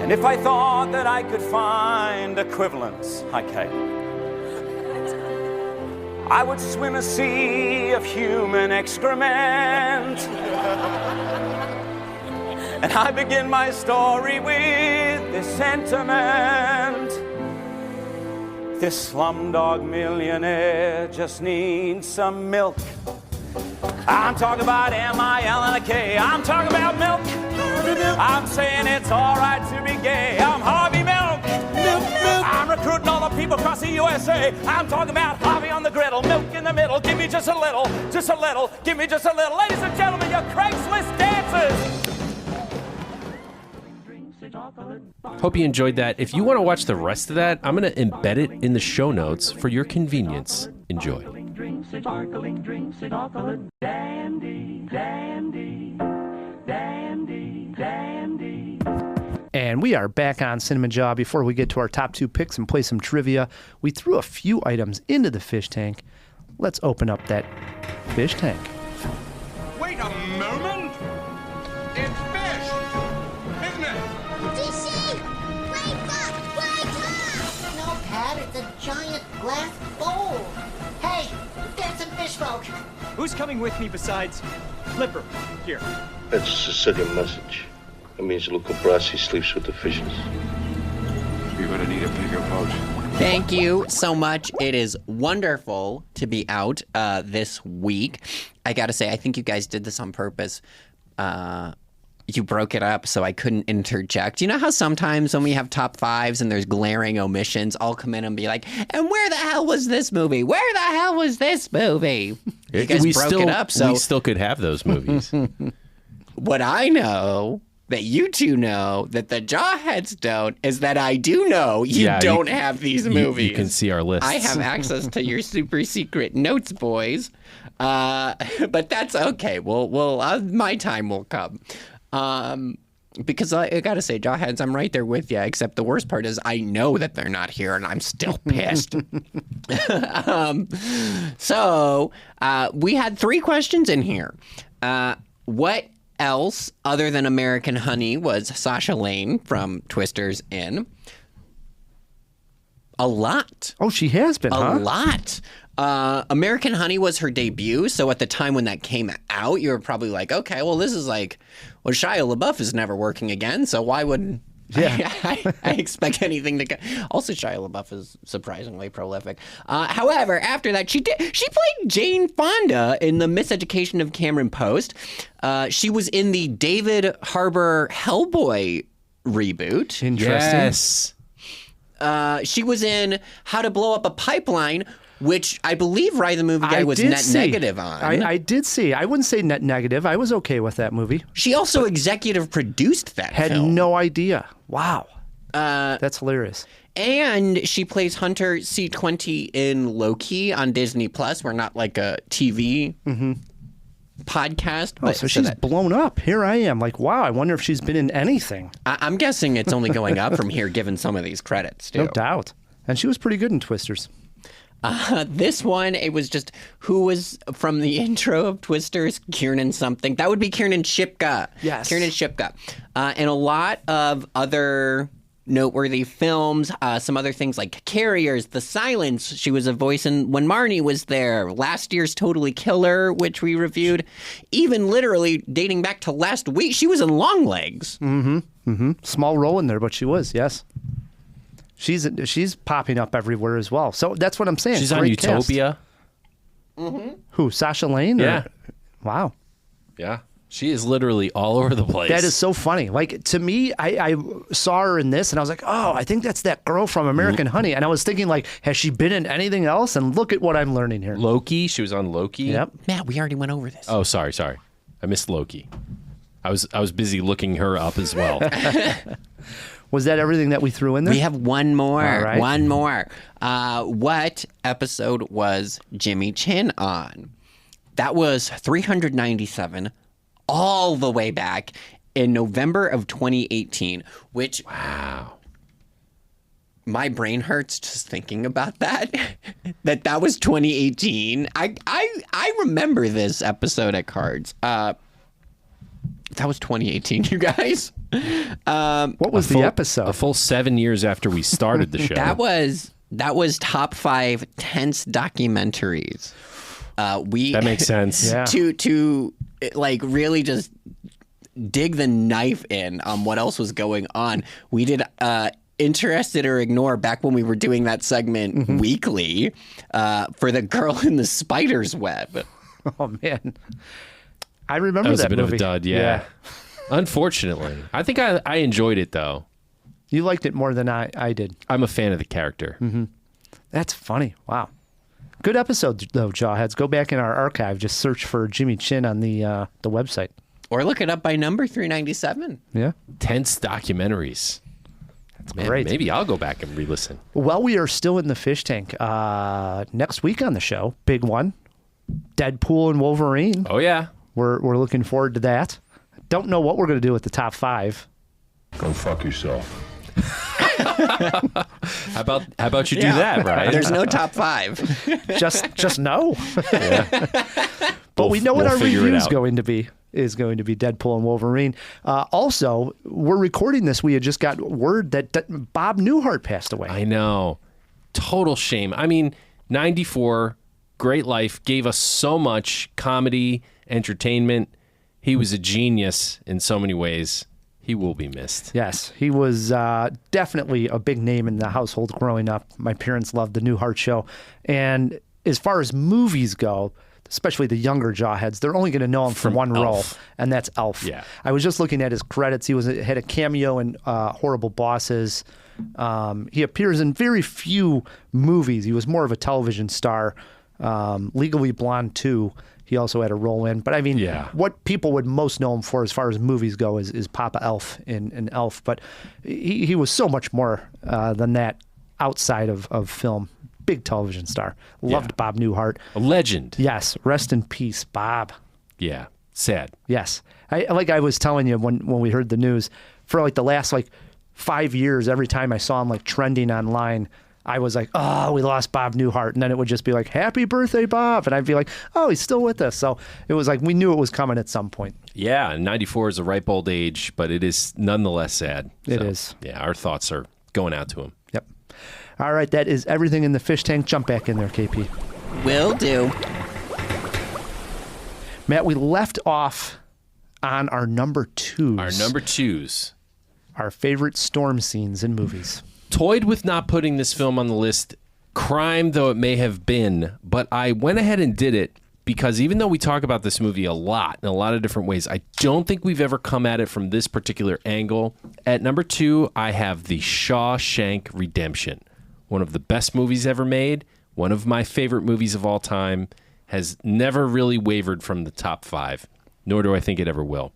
And if I thought that I could find equivalents, hi, Kate, I would swim a sea of human excrement. And I begin my story with this sentiment. This slumdog millionaire just needs some milk. I'm talking about M-I-L-N-A-K. I'm talking about milk. I'm saying it's all right to be gay. I'm Harvey Milk. I'm recruiting all the people across the USA. I'm talking about Harvey on the griddle, milk in the middle. Give me just a little, give me just a little. Ladies and gentlemen, your Craigslist dancers. Hope you enjoyed that. If you want to watch the rest of that, I'm going to embed it in the show notes for your convenience. Enjoy. Sparkling drinks, dandy, dandy, dandy, dandy. And we are back on Cinemajaw. Before we get to our top 2 picks and play some trivia, we threw a few items into the fish tank. Let's open up that fish tank. Wait a moment! It's fish! Isn't it? DC! Wake up! No, Pat, it's a giant glass bowl. Hey, get some fish folk. Who's coming with me besides Flipper? Here. It's a Sicilian message. That means little Brasi sleeps with the fishes. You're gonna need a bigger boat. Thank you so much. It is wonderful to be out this week. I gotta say, I think you guys did this on purpose. You broke it up so I couldn't interject. You know how sometimes when we have top fives and there's glaring omissions, I'll come in and be like, and where the hell was this movie? Where the hell was this movie? You guys broke it up, so... We still could have those movies. What I know, that you two know, that the Jawheads don't, is that I do know you don't have these movies. You can see our lists. I have access to your super secret notes, boys. But that's okay. My time will come. Because I gotta say, Jawheads, I'm right there with you, except the worst part is I know that they're not here and I'm still pissed. So we had 3 questions in here. What else other than American Honey was Sasha Lane from Twisters in? A lot. Oh, she has been, A lot. American Honey was her debut, so at the time when that came out, you were probably like, okay, well, this is like, well, Shia LaBeouf is never working again, so why would I expect anything to go? Also, Shia LaBeouf is surprisingly prolific. However, after that, she played Jane Fonda in The Miseducation of Cameron Post. She was in the David Harbour Hellboy reboot. Interesting. Yes. She was in How to Blow Up a Pipeline, which I believe Rye the Movie Guy was net negative on. I did see. I wouldn't say net negative. I was okay with that movie. She also executive produced that film. Had no idea. Wow. That's hilarious. And she plays Hunter C20 in Loki on Disney Plus. We're not like a TV podcast. So she's blown up. Here I am. Like, wow, I wonder if she's been in anything. I'm guessing it's only going up from here, given some of these credits, too. No doubt. And she was pretty good in Twisters. This one, it was just who was from the intro of Twisters, Kiernan something. That would be Kiernan Shipka. Yes. Kiernan Shipka. And a lot of other noteworthy films, some other things like Carriers, The Silence. She was a voice in When Marnie Was There. Last year's Totally Killer, which we reviewed. Even literally dating back to last week, she was in Longlegs. Small role in there, but she was, yes. She's popping up everywhere as well. So that's what I'm saying. She's on Utopia. Who, Sasha Lane? Yeah. Wow. Yeah. She is literally all over the place. That is so funny. Like, to me, I saw her in this, and I was like, oh, I think that's that girl from American Honey. And I was thinking, like, has she been in anything else? And look at what I'm learning here. Loki. She was on Loki. Yep. Matt, we already went over this. Oh, sorry. I missed Loki. I was busy looking her up as well. Was that everything that we threw in there? We have one more. All right. One more. What episode was Jimmy Chin on? That was 397, all the way back in November of 2018, which... Wow. My brain hurts just thinking about that. that was 2018. I remember this episode at Cards. That was 2018, you guys. What was the episode? A full 7 years after we started the show. That was top 5 tense documentaries. That makes sense. Yeah. To like really just dig the knife in on what else was going on. We did Interested or Ignore back when we were doing that segment weekly for The Girl in the Spider's Web. Oh man. I remember that was a bit movie. of a dud, yeah. Unfortunately. I think I enjoyed it, though. You liked it more than I did. I'm a fan of the character. That's funny. Wow. Good episode, though, Jawheads. Go back in our archive. Just search for Jimmy Chin on the website. Or look it up by number 397. Yeah. Tense documentaries. That's great. Maybe I'll go back and re-listen. Well, we are still in the fish tank. Next week on the show, big one, Deadpool and Wolverine. Oh, yeah. We're looking forward to that. Don't know what we're going to do with the top 5. Go fuck yourself. How about you do that, right? There's no top 5. just no. But we know what our review is going to be. Is going to be Deadpool and Wolverine. Also, we're recording this. We had just got word that Bob Newhart passed away. I know. Total shame. I mean, 94, great life, gave us so much comedy, entertainment. He was a genius in so many ways. He will be missed. Yes, he was definitely a big name in the household growing up. My parents loved the Newhart Show. And as far as movies go, especially the younger Jawheads, they're only going to know him from one role, and that's Elf. Yeah. I was just looking at his credits. He had a cameo in Horrible Bosses. He appears in very few movies. He was more of a television star. Legally Blonde 2, he also had a role in. But I mean, what people would most know him for as far as movies go is Papa Elf in Elf. But he was so much more than that outside of film. Big television star. Loved Bob Newhart. A legend. Yes. Rest in peace, Bob. Yeah. Sad. Yes. Like I was telling you when we heard the news, for like the last 5 years, every time I saw him trending online, I was like, oh, we lost Bob Newhart. And then it would just be like, happy birthday, Bob. And I'd be like, oh, he's still with us. So it was like we knew it was coming at some point. Yeah. 94 is a ripe old age, but it is nonetheless sad. It is. Yeah. Our thoughts are going out to him. Yep. All right. That is everything in the fish tank. Jump back in there, KP. Will do. Matt, we left off on our number twos. Our number twos. Our favorite storm scenes in movies. Toyed with not putting this film on the list, crime though it may have been, but I went ahead and did it because even though we talk about this movie a lot in a lot of different ways, I don't think we've ever come at it from this particular angle. At number 2, I have The Shawshank Redemption. One of the best movies ever made, one of my favorite movies of all time, has never really wavered from the top 5, nor do I think it ever will.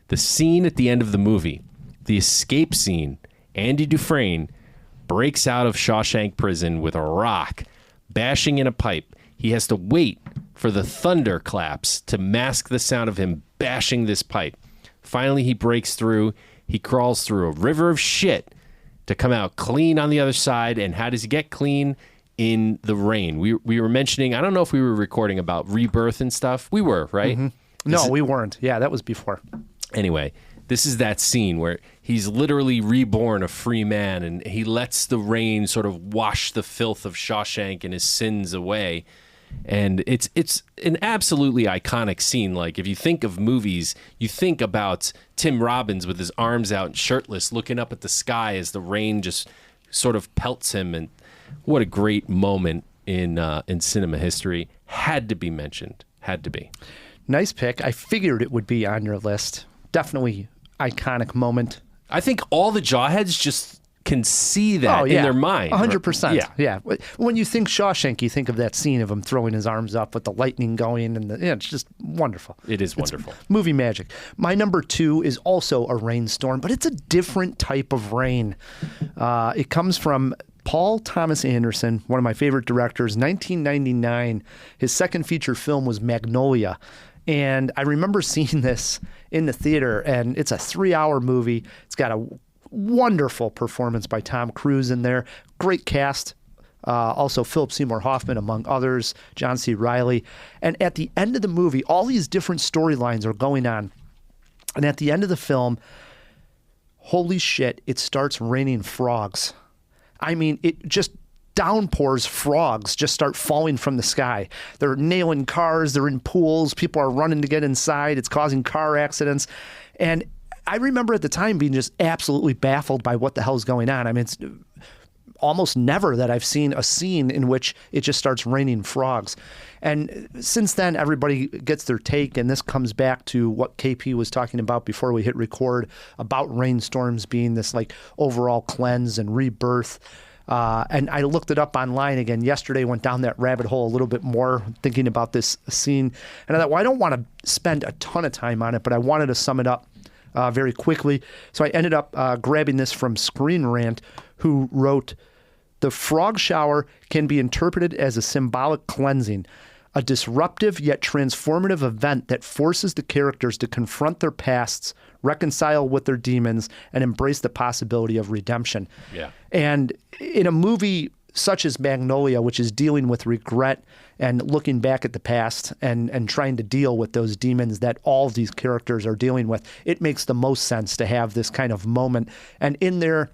The scene at the end of the movie, the escape scene, Andy Dufresne breaks out of Shawshank prison with a rock, bashing in a pipe. He has to wait for the thunderclaps to mask the sound of him bashing this pipe. Finally, he breaks through. He crawls through a river of shit to come out clean on the other side. And how does he get clean? In the rain. We were mentioning, I don't know if we were recording about rebirth and stuff. We were, right? Mm-hmm. No, we weren't. Yeah, that was before. Anyway, this is that scene where he's literally reborn a free man, and he lets the rain sort of wash the filth of Shawshank and his sins away. And it's an absolutely iconic scene. Like, if you think of movies, you think about Tim Robbins with his arms out, shirtless, looking up at the sky as the rain just sort of pelts him. And what a great moment in cinema history. Had to be mentioned. Had to be. Nice pick. I figured it would be on your list. Definitely iconic moment. I think all the Jawheads just can see that in their mind. 100%. Yeah. When you think Shawshank, you think of that scene of him throwing his arms up with the lightning going, and it's just wonderful. It is wonderful. It's movie magic. My number 2 is also a rainstorm, but it's a different type of rain. It comes from Paul Thomas Anderson, one of my favorite directors. 1999, his second feature film was Magnolia. And I remember seeing this in the theater, and it's a 3-hour movie. It's got a wonderful performance by Tom Cruise in there. Great cast. Also Philip Seymour Hoffman, among others, John C. Reilly. And at the end of the movie, all these different storylines are going on. And at the end of the film, holy shit, it starts raining frogs. I mean, it just downpours. Frogs just start falling from the sky. They're nailing cars. They're in pools. People are running to get inside. It's causing car accidents. And I remember at the time being just absolutely baffled by what the hell's going on. I mean, it's almost never that I've seen a scene in which it just starts raining frogs. And since then, everybody gets their take, and this comes back to what KP was talking about before we hit record about rainstorms being this overall cleanse and rebirth. And I looked it up online again yesterday, went down that rabbit hole a little bit more, thinking about this scene. And I thought, well, I don't want to spend a ton of time on it, but I wanted to sum it up very quickly. So I ended up grabbing this from Screen Rant, who wrote, "The frog shower can be interpreted as a symbolic cleansing, a disruptive yet transformative event that forces the characters to confront their pasts, reconcile with their demons, and embrace the possibility of redemption." Yeah. And in a movie such as Magnolia, which is dealing with regret and looking back at the past and trying to deal with those demons that all of these characters are dealing with, it makes the most sense to have this kind of moment. And in there,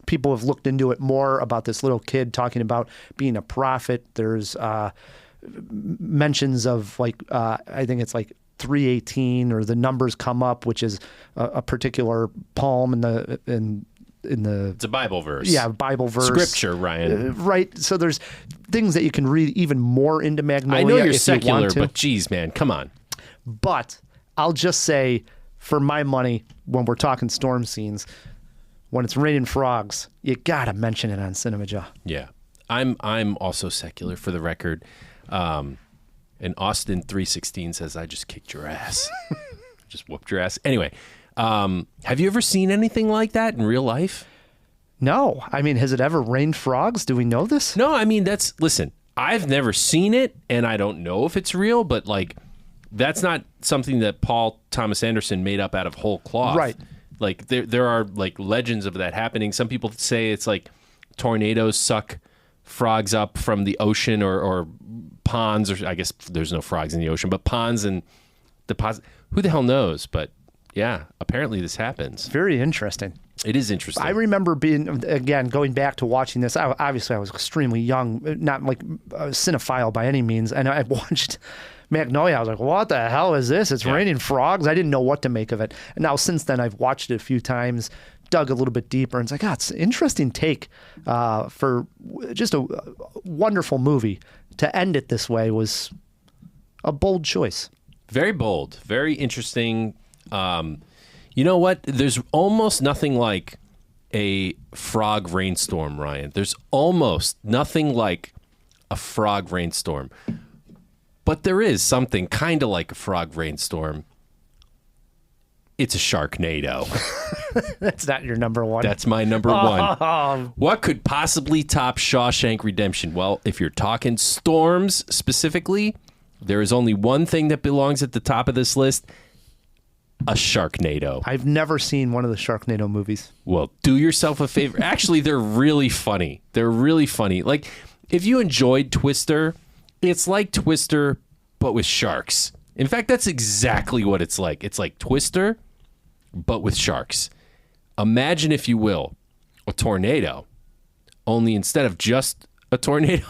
people have looked into it more about this little kid talking about being a prophet. There's mentions of I think it's 318 or the numbers come up, which is a particular palm in the It's a Bible verse. Yeah, Bible verse. Scripture, Ryan. Right. So there's things that you can read even more into Magnolia. I know you're if secular, you want to. but geez, man, come on. But I'll just say, for my money, when we're talking storm scenes, when it's raining frogs, you gotta mention it on Cinemajaw. Yeah. I'm also secular, for the record. And Austin 316 says, I just kicked your ass. Just whooped your ass. Anyway, have you ever seen anything like that in real life? No. I mean, has it ever rained frogs? Do we know this? No, I mean, listen, I've never seen it, and I don't know if it's real, but like, that's not something that Paul Thomas Anderson made up out of whole cloth. Right. Like, there are like legends of that happening. Some people say it's like tornadoes suck frogs up from the ocean or ponds, or I guess there's no frogs in the ocean, but ponds and deposits. Who the hell knows? But yeah, apparently this happens. Very interesting. It is interesting. I remember going back to watching this. Obviously, I was extremely young, not like a cinephile by any means. And I watched Magnolia. I was like, what the hell is this? It's raining frogs. I didn't know what to make of it. And now since then, I've watched it a few times, dug a little bit deeper, and it's like, it's an interesting take for just a wonderful movie. To end it this way was a bold choice. Very bold, very interesting. You know what? There's almost nothing like a frog rainstorm, Ryan. There's almost nothing like a frog rainstorm. But there is something kind of like a frog rainstorm. It's a Sharknado. That's not your number one. That's my number one. What could possibly top Shawshank Redemption? Well, if you're talking storms specifically, there is only one thing that belongs at the top of this list: a Sharknado. I've never seen one of the Sharknado movies. Well, do yourself a favor. Actually, they're really funny. They're really funny. Like, if you enjoyed Twister, it's like Twister, but with sharks. In fact, that's exactly what it's like. It's like Twister, but with sharks. Imagine, if you will, a tornado, only instead of just a tornado,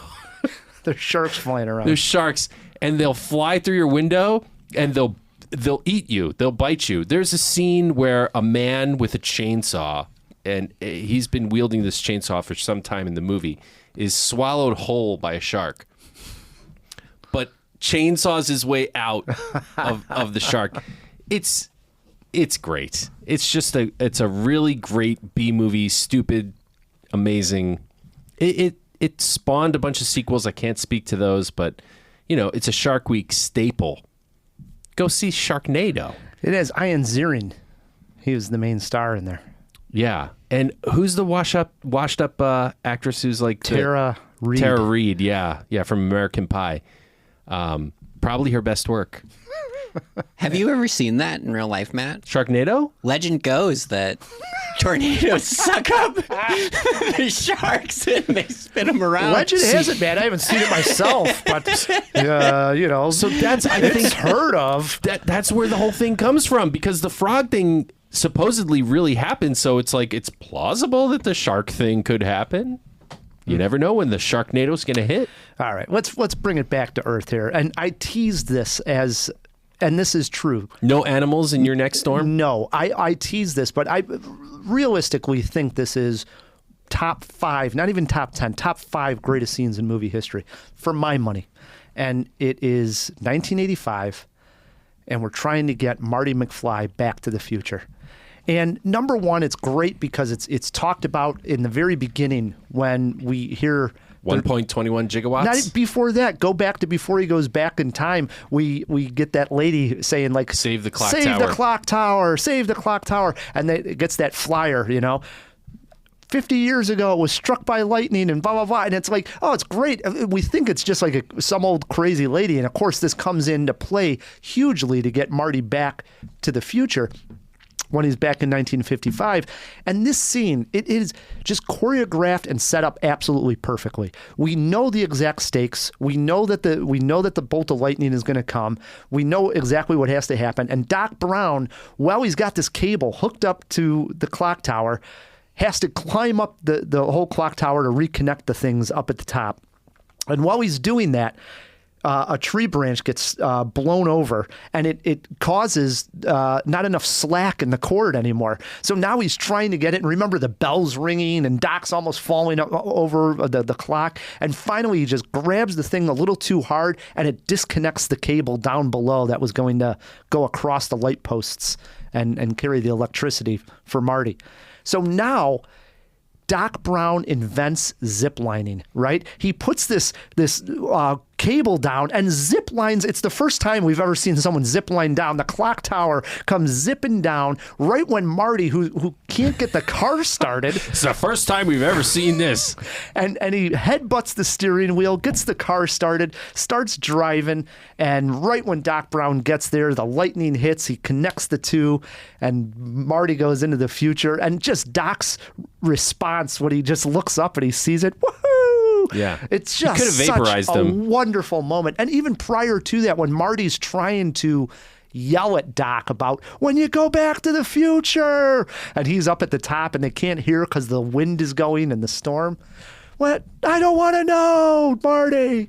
there's sharks flying around. There's sharks, and they'll fly through your window, and they'll eat you. They'll bite you. There's a scene where a man with a chainsaw, and he's been wielding this chainsaw for some time in the movie, is swallowed whole by a shark. But chainsaws his way out of the shark. It's great. It's just it's a really great B movie, stupid, amazing. It spawned a bunch of sequels. I can't speak to those, but it's a Shark Week staple. Go see Sharknado. It is Ian Ziering. He was the main star in there. Yeah. And who's the washed up actress who's like Tara Reid? Tara Reid, yeah, from American Pie. Probably her best work. Have you ever seen that in real life, Matt? Sharknado? Legend goes that tornadoes suck up the sharks and they spin them around. Legend has it, man. I haven't seen it myself, but So that's I think heard of. That's where the whole thing comes from, because the frog thing supposedly really happened. So it's like it's plausible that the shark thing could happen. You never know when the Sharknado's going to hit. All right, let's bring it back to earth here. And I teased this as, and this is true. No animals in your next storm? No, I teased this, but I realistically think this is top 5, not even top 10, top 5 greatest scenes in movie history, for my money. And it is 1985, and we're trying to get Marty McFly back to the future. And number one, it's great because it's talked about in the very beginning when we hear 1.21 gigawatts. Not before that. Go back to before he goes back in time. We get that lady saying like, "Save the clock tower! Save the clock tower! Save the clock tower!" And it gets that flyer, 50 years ago, it was struck by lightning and blah, blah, blah. And it's like, oh, it's great. We think it's just like some old crazy lady. And of course, this comes into play hugely to get Marty back to the future when he's back in 1955. And this scene, it is just choreographed and set up absolutely perfectly. We know the exact stakes. We know that the bolt of lightning is going to come. We know exactly what has to happen. And Doc Brown, while he's got this cable hooked up to the clock tower, has to climb up the whole clock tower to reconnect the things up at the top. And while he's doing that, a tree branch gets blown over, and it causes not enough slack in the cord anymore. So now he's trying to get it, and remember the bell's ringing, and Doc's almost falling over the clock, and finally he just grabs the thing a little too hard, and it disconnects the cable down below that was going to go across the light posts and carry the electricity for Marty. So now Doc Brown invents ziplining, right? He puts this cable down and zip lines. It's the first time we've ever seen someone zip line down. The clock tower comes zipping down right when Marty, who can't get the car started. It's the first time we've ever seen this. And he headbutts the steering wheel, gets the car started, starts driving, and right when Doc Brown gets there, the lightning hits, he connects the two, and Marty goes into the future, and just Doc's response when he just looks up and he sees it, woohoo! Yeah. It's just could have vaporized such a him. wonderful moment. And even prior to that, when Marty's trying to yell at Doc about when you go back to the future, and he's up at the top and they can't hear because the wind is going and the storm. What? I don't want to know, Marty.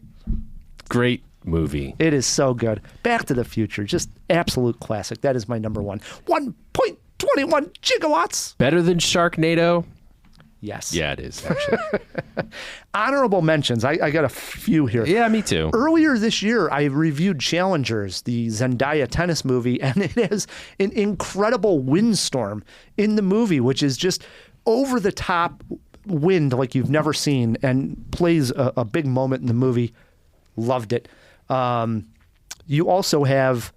Great movie. It is so good. Back to the Future, just absolute classic. That is my number one. 1.21 gigawatts. Better than Sharknado? Yes. Yeah, it is, actually. Honorable mentions. I got a few here. Yeah, me too. Earlier this year, I reviewed Challengers, the Zendaya tennis movie, and it has an incredible windstorm in the movie, which is just over-the-top wind like you've never seen, and plays a big moment in the movie. Loved it. You also have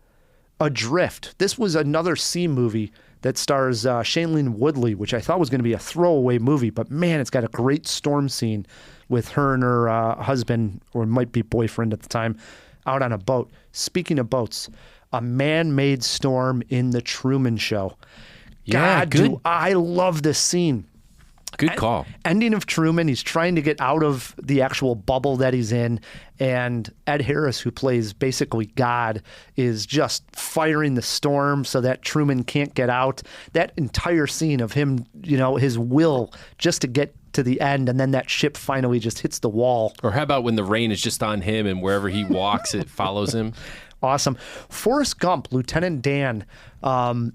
Adrift. This was another sea movie that stars Shailene Woodley, which I thought was going to be a throwaway movie, but man, it's got a great storm scene with her and her husband, or might be boyfriend at the time, out on a boat. Speaking of boats, a man-made storm in The Truman Show. Yeah, God, good. do I love this scene. Good call. Ending of Truman, he's trying to get out of the actual bubble that he's in, and Ed Harris, who plays basically God, is just firing the storm so that Truman can't get out. That entire scene of him, his will just to get to the end, and then that ship finally just hits the wall. Or how about when the rain is just on him and wherever he walks, it follows him? Awesome. Forrest Gump, Lieutenant Dan, when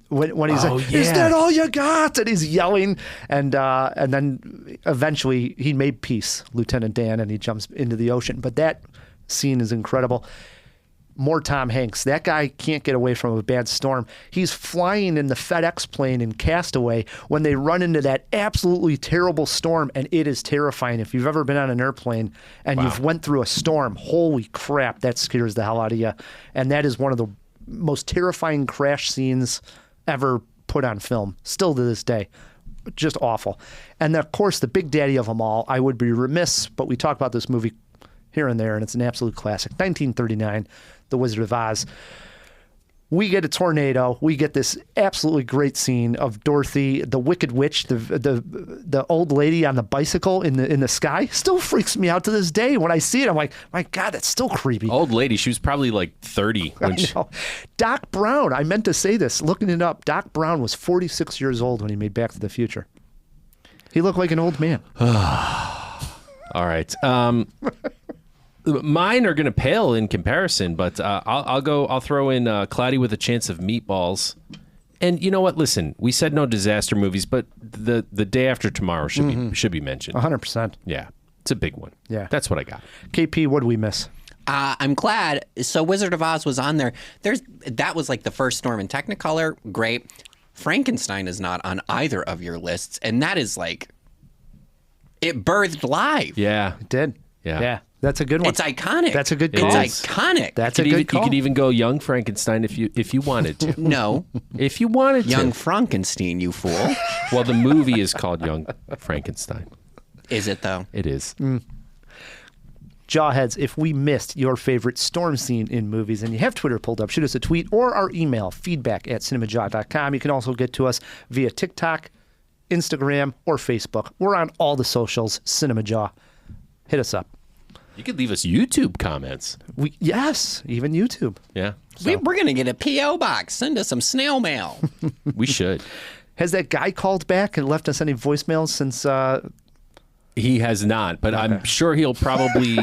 he's like, yeah. "Is that all you got?" and he's yelling, and then eventually he made peace, Lieutenant Dan, and he jumps into the ocean. But that scene is incredible. More Tom Hanks. That guy can't get away from a bad storm. He's flying in the FedEx plane in Castaway when they run into that absolutely terrible storm, and it is terrifying. If you've ever been on an airplane and you've went through a storm, holy crap, that scares the hell out of you. And that is one of the most terrifying crash scenes ever put on film, still to this day. Just awful. And of course, the big daddy of them all, I would be remiss, but we talk about this movie here and there, and it's an absolute classic. 1939, The Wizard of Oz. We get a tornado. We get this absolutely great scene of Dorothy, the Wicked Witch, the old lady on the bicycle in the sky. Still freaks me out to this day. When I see it, I'm like, my God, that's still creepy. Old lady. She was probably like 30. When I know. Doc Brown, I meant to say this, looking it up, Doc Brown was 46 years old when he made Back to the Future. He looked like an old man. All right. Mine are going to pale in comparison, but I'll throw in Cloudy with a Chance of Meatballs. And you know what? Listen, we said no disaster movies, but the Day After Tomorrow should be mentioned. 100%. Yeah, it's a big one. Yeah, that's what I got. KP, what did we miss? I'm glad. So Wizard of Oz was on there. That was like the first storm in Technicolor. Great. Frankenstein is not on either of your lists, and that is like it birthed live. Yeah, it did. Yeah. That's a good one. It's iconic. That's a good call. It's iconic. That's a good call. You could even go Young Frankenstein if you wanted to. No. If you wanted to. Young Frankenstein, you fool. Well, the movie is called Young Frankenstein. Is it, though? It is. Jawheads, if we missed your favorite storm scene in movies and you have Twitter pulled up, shoot us a tweet or our email, feedback@cinemajaw.com. You can also get to us via TikTok, Instagram, or Facebook. We're on all the socials, Cinemajaw. Hit us up. You could leave us YouTube comments. Yes, even YouTube. Yeah. So. We're going to get a P.O. box. Send us some snail mail. We should. Has that guy called back and left us any voicemails since He has not, but I'm sure he'll probably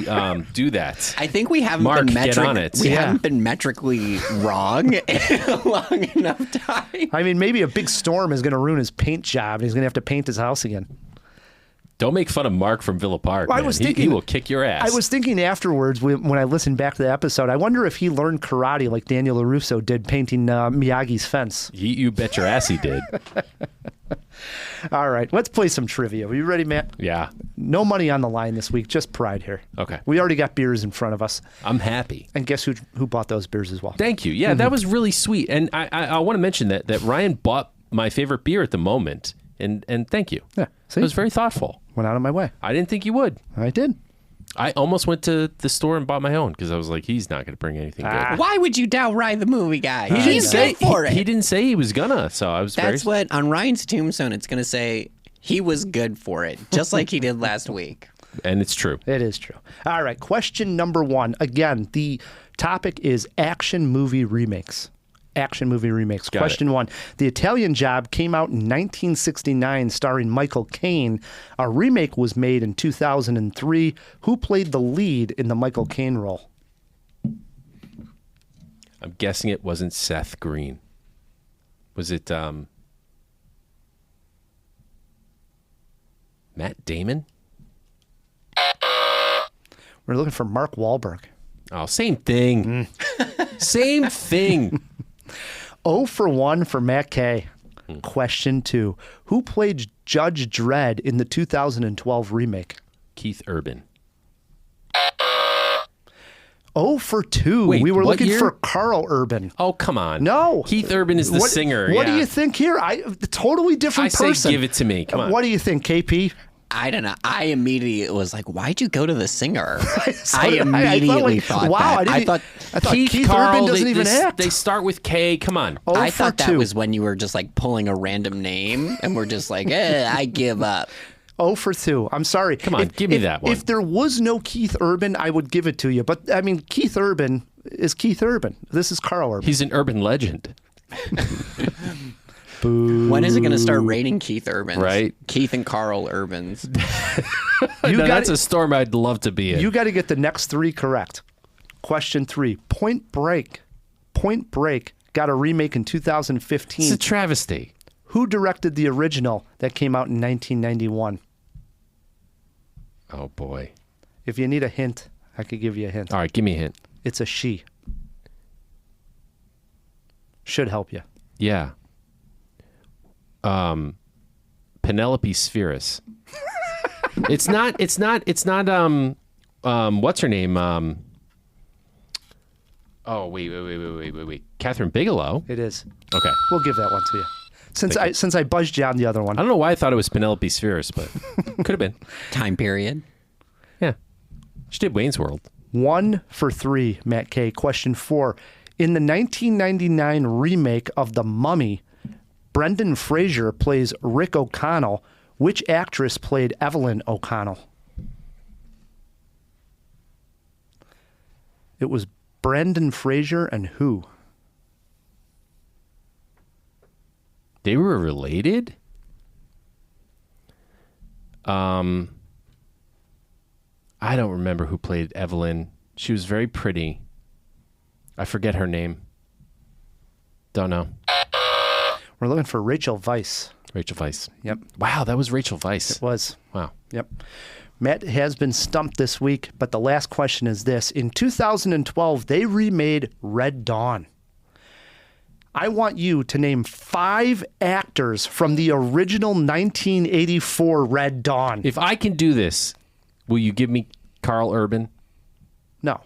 do that. I think we haven't Mark, been get on it. We haven't been metrically wrong in a long enough time. I mean, maybe a big storm is going to ruin his paint job, and he's going to have to paint his house again. Don't make fun of Mark from Villa Park. Well, man. I was thinking he will kick your ass. I was thinking afterwards when I listened back to the episode, I wonder if he learned karate like Daniel LaRusso did painting Miyagi's fence. You bet your ass he did. All right, let's play some trivia. Are you ready, Matt? Yeah. No money on the line this week, just pride here. Okay. We already got beers in front of us. I'm happy. And guess who bought those beers as well? Thank you. Yeah, that was really sweet. And I want to mention that Ryan bought my favorite beer at the moment. And thank you. Yeah, see? It was very thoughtful. Went out of my way. I didn't think you would. I did. I almost went to the store and bought my own because I was like, he's not going to bring anything good. Why would you doubt Ryan the movie guy? He He's good for it. He didn't say he was gonna, so I was That's what, on Ryan's tombstone, it's going to say he was good for it, just like he did last week. And it's true. It is true. All right, question number 1. Again, the topic is action movie remakes. Action movie remakes. Got Question 1. The Italian Job came out in 1969 starring Michael Caine. A remake was made in 2003. Who played the lead in the Michael Caine role? I'm guessing it wasn't Seth Green. Was it Matt Damon? We're looking for Mark Wahlberg. Oh, same thing. Same thing. 0 for 1 for Matt K. Question 2. Who played Judge Dredd in the 2012 remake? Keith Urban. 0 for 2. Wait, we were what looking year? for Carl Urban. Oh, come on. No. Keith Urban is the singer. What do yeah. you think here? Totally different I person. say give it to me. Come on. What do you think, KP? I don't know. I immediately was like, why'd you go to the singer? So I did immediately thought, thought wow, that. I thought Keith Carl, Urban doesn't even act. They start with K. Come on. 0 I for thought that 2. was when you were just like pulling a random name and we're just like, I give up. 0 for 2. I'm sorry. Come on, give me that one. If there was no Keith Urban, I would give it to you. But, I mean, Keith Urban is Keith Urban. This is Carl Urban. He's an urban legend. Boo. When is it going to start rating Keith Urbans? Right. Keith and Carl Urbans. That's a storm I'd love to be in. You got to get the next 3 correct. Question 3. Point Break. Point Break got a remake in 2015. It's a travesty. Who directed the original that came out in 1991? Oh, boy. If you need a hint, I could give you a hint. All right, give me a hint. It's a she. Should help you. Yeah. Penelope Spheris. It's not what's her name? Wait. Catherine Bigelow. It is. Okay. We'll give that one to you. Since I buzzed you on the other one. I don't know why I thought it was Penelope Spheris, but could have been. Time period. Yeah. She did Wayne's World. 1 for 3, Matt K. Question 4. In the 1999 remake of The Mummy, Brendan Fraser plays Rick O'Connell. Which actress played Evelyn O'Connell? It was Brendan Fraser and who? They were related? I don't remember who played Evelyn. She was very pretty. I forget her name. Don't know. We're looking for Rachel Weisz. Rachel Weisz. Yep. Wow, that was Rachel Weisz. It was. Wow. Yep. Matt has been stumped this week, but the last question is this. In 2012, they remade Red Dawn. I want you to name 5 actors from the original 1984 Red Dawn. If I can do this, will you give me Carl Urban? No.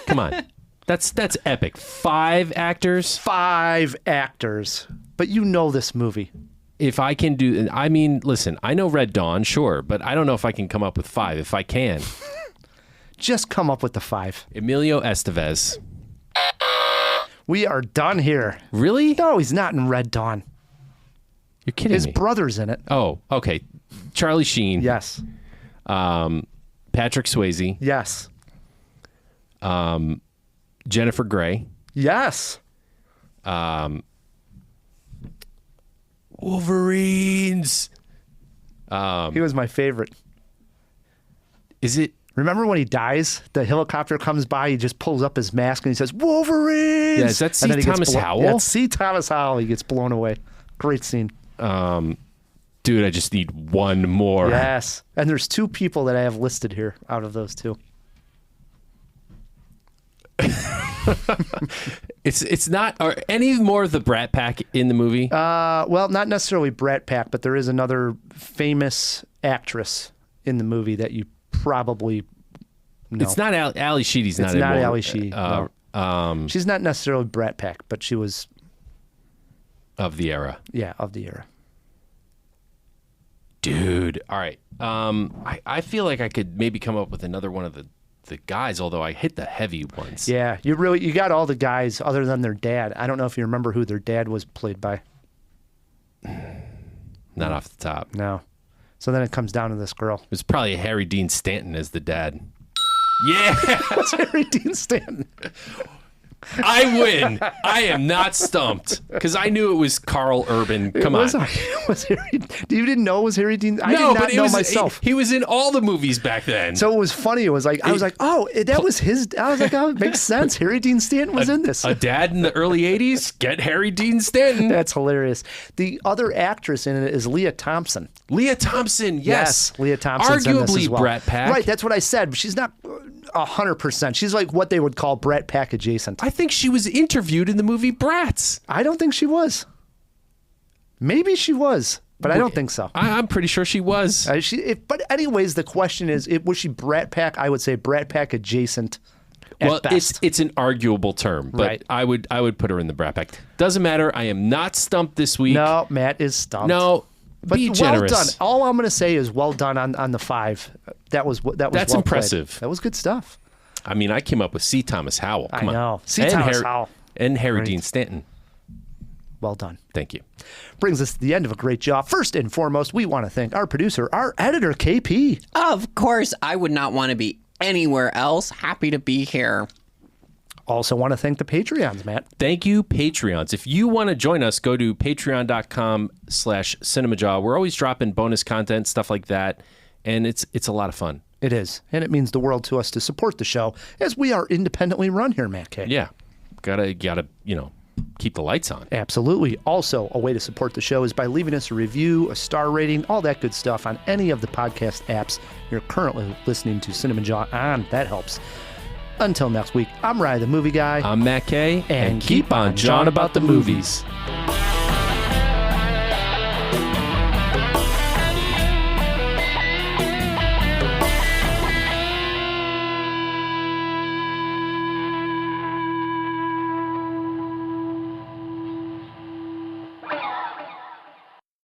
Come on. That's epic. 5 actors? 5 actors. But you know this movie. If I can do... I mean, listen, I know Red Dawn, sure, but I don't know if I can come up with 5. If I can. Just come up with the 5. Emilio Estevez. We are done here. Really? No, he's not in Red Dawn. You're kidding His me. brother's in it. Oh, okay. Charlie Sheen. Yes. Patrick Swayze. Yes. Jennifer Grey. Yes. Wolverines. He was my favorite. Is it? Remember when he dies? The helicopter comes by. He just pulls up his mask and he says, "Wolverines!" Yeah, is that C. Thomas Howell? Yeah, it's C. Thomas Howell. He gets blown away. Great scene. Dude, I just need one more. Yes. And there's 2 people that I have listed here out of those 2. It's not. Are any more of the Brat Pack in the movie? Well, not necessarily Brat Pack, but there is another famous actress in the movie that you probably know. It's not Ali Sheedy's not It's anymore. not Ali Sheedy. No. She's not necessarily Brat Pack, but she was of the era. Yeah, of the era. Dude, all right. I feel like I could maybe come up with another one of the guys, although I hit the heavy ones. Yeah, you got all the guys other than their dad. I don't know if you remember who their dad was played by. Not off the top. No. So then it comes down to this girl. It was probably Harry Dean Stanton as the dad. Yeah, that's Harry Dean Stanton. I win. I am not stumped because I knew it was Carl Urban. Come on. Was Harry, you didn't know it was Harry Dean? I No, did not but know myself. He was in all the movies back then. So it was funny. It was like I was like, oh, that was his. I was like, oh, it makes sense. Harry Dean Stanton was in this. A dad in the early '80s. Get Harry Dean Stanton. That's hilarious. The other actress in it is Leah Thompson. Leah Thompson, yes. Leah Thompson's in this arguably as well. Brat Pack. Right, that's what I said. She's not 100%. She's like what they would call Brat Pack adjacent. I think she was interviewed in the movie Bratz. I don't think she was. Maybe she was, but I don't think so. I'm pretty sure she was. But anyways, the question is, was she Brat Pack? I would say Brat Pack adjacent. Well, best. it's an arguable term, but Right. I would put her in the Brat Pack. Doesn't matter. I am not stumped this week. No, Matt is stumped. No, but be well generous. done. All I'm going to say is well done on the 5. That was That's well impressive. played. That was good stuff. I mean, I came up with C. Thomas Howell. Come on. know. C. And Thomas Howell. And Harry Great. Dean Stanton. Well done. Thank you. Brings us to the end of a great job. First and foremost, we want to thank our producer, our editor, KP. Of course, I would not want to be anywhere else. Happy to be here. Also want to thank the Patreons, Matt. Thank you, Patreons. If you want to join us, go to patreon.com/Cinemajaw. We're always dropping bonus content, stuff like that, and it's a lot of fun. It is, and it means the world to us to support the show as we are independently run here, Matt K. Yeah, gotta keep the lights on. Absolutely. Also, a way to support the show is by leaving us a review, a star rating, all that good stuff on any of the podcast apps you're currently listening to Cinemajaw on. That helps. Until next week, I'm Ryan the Movie Guy. I'm Matt K. And keep on jawing about the movies.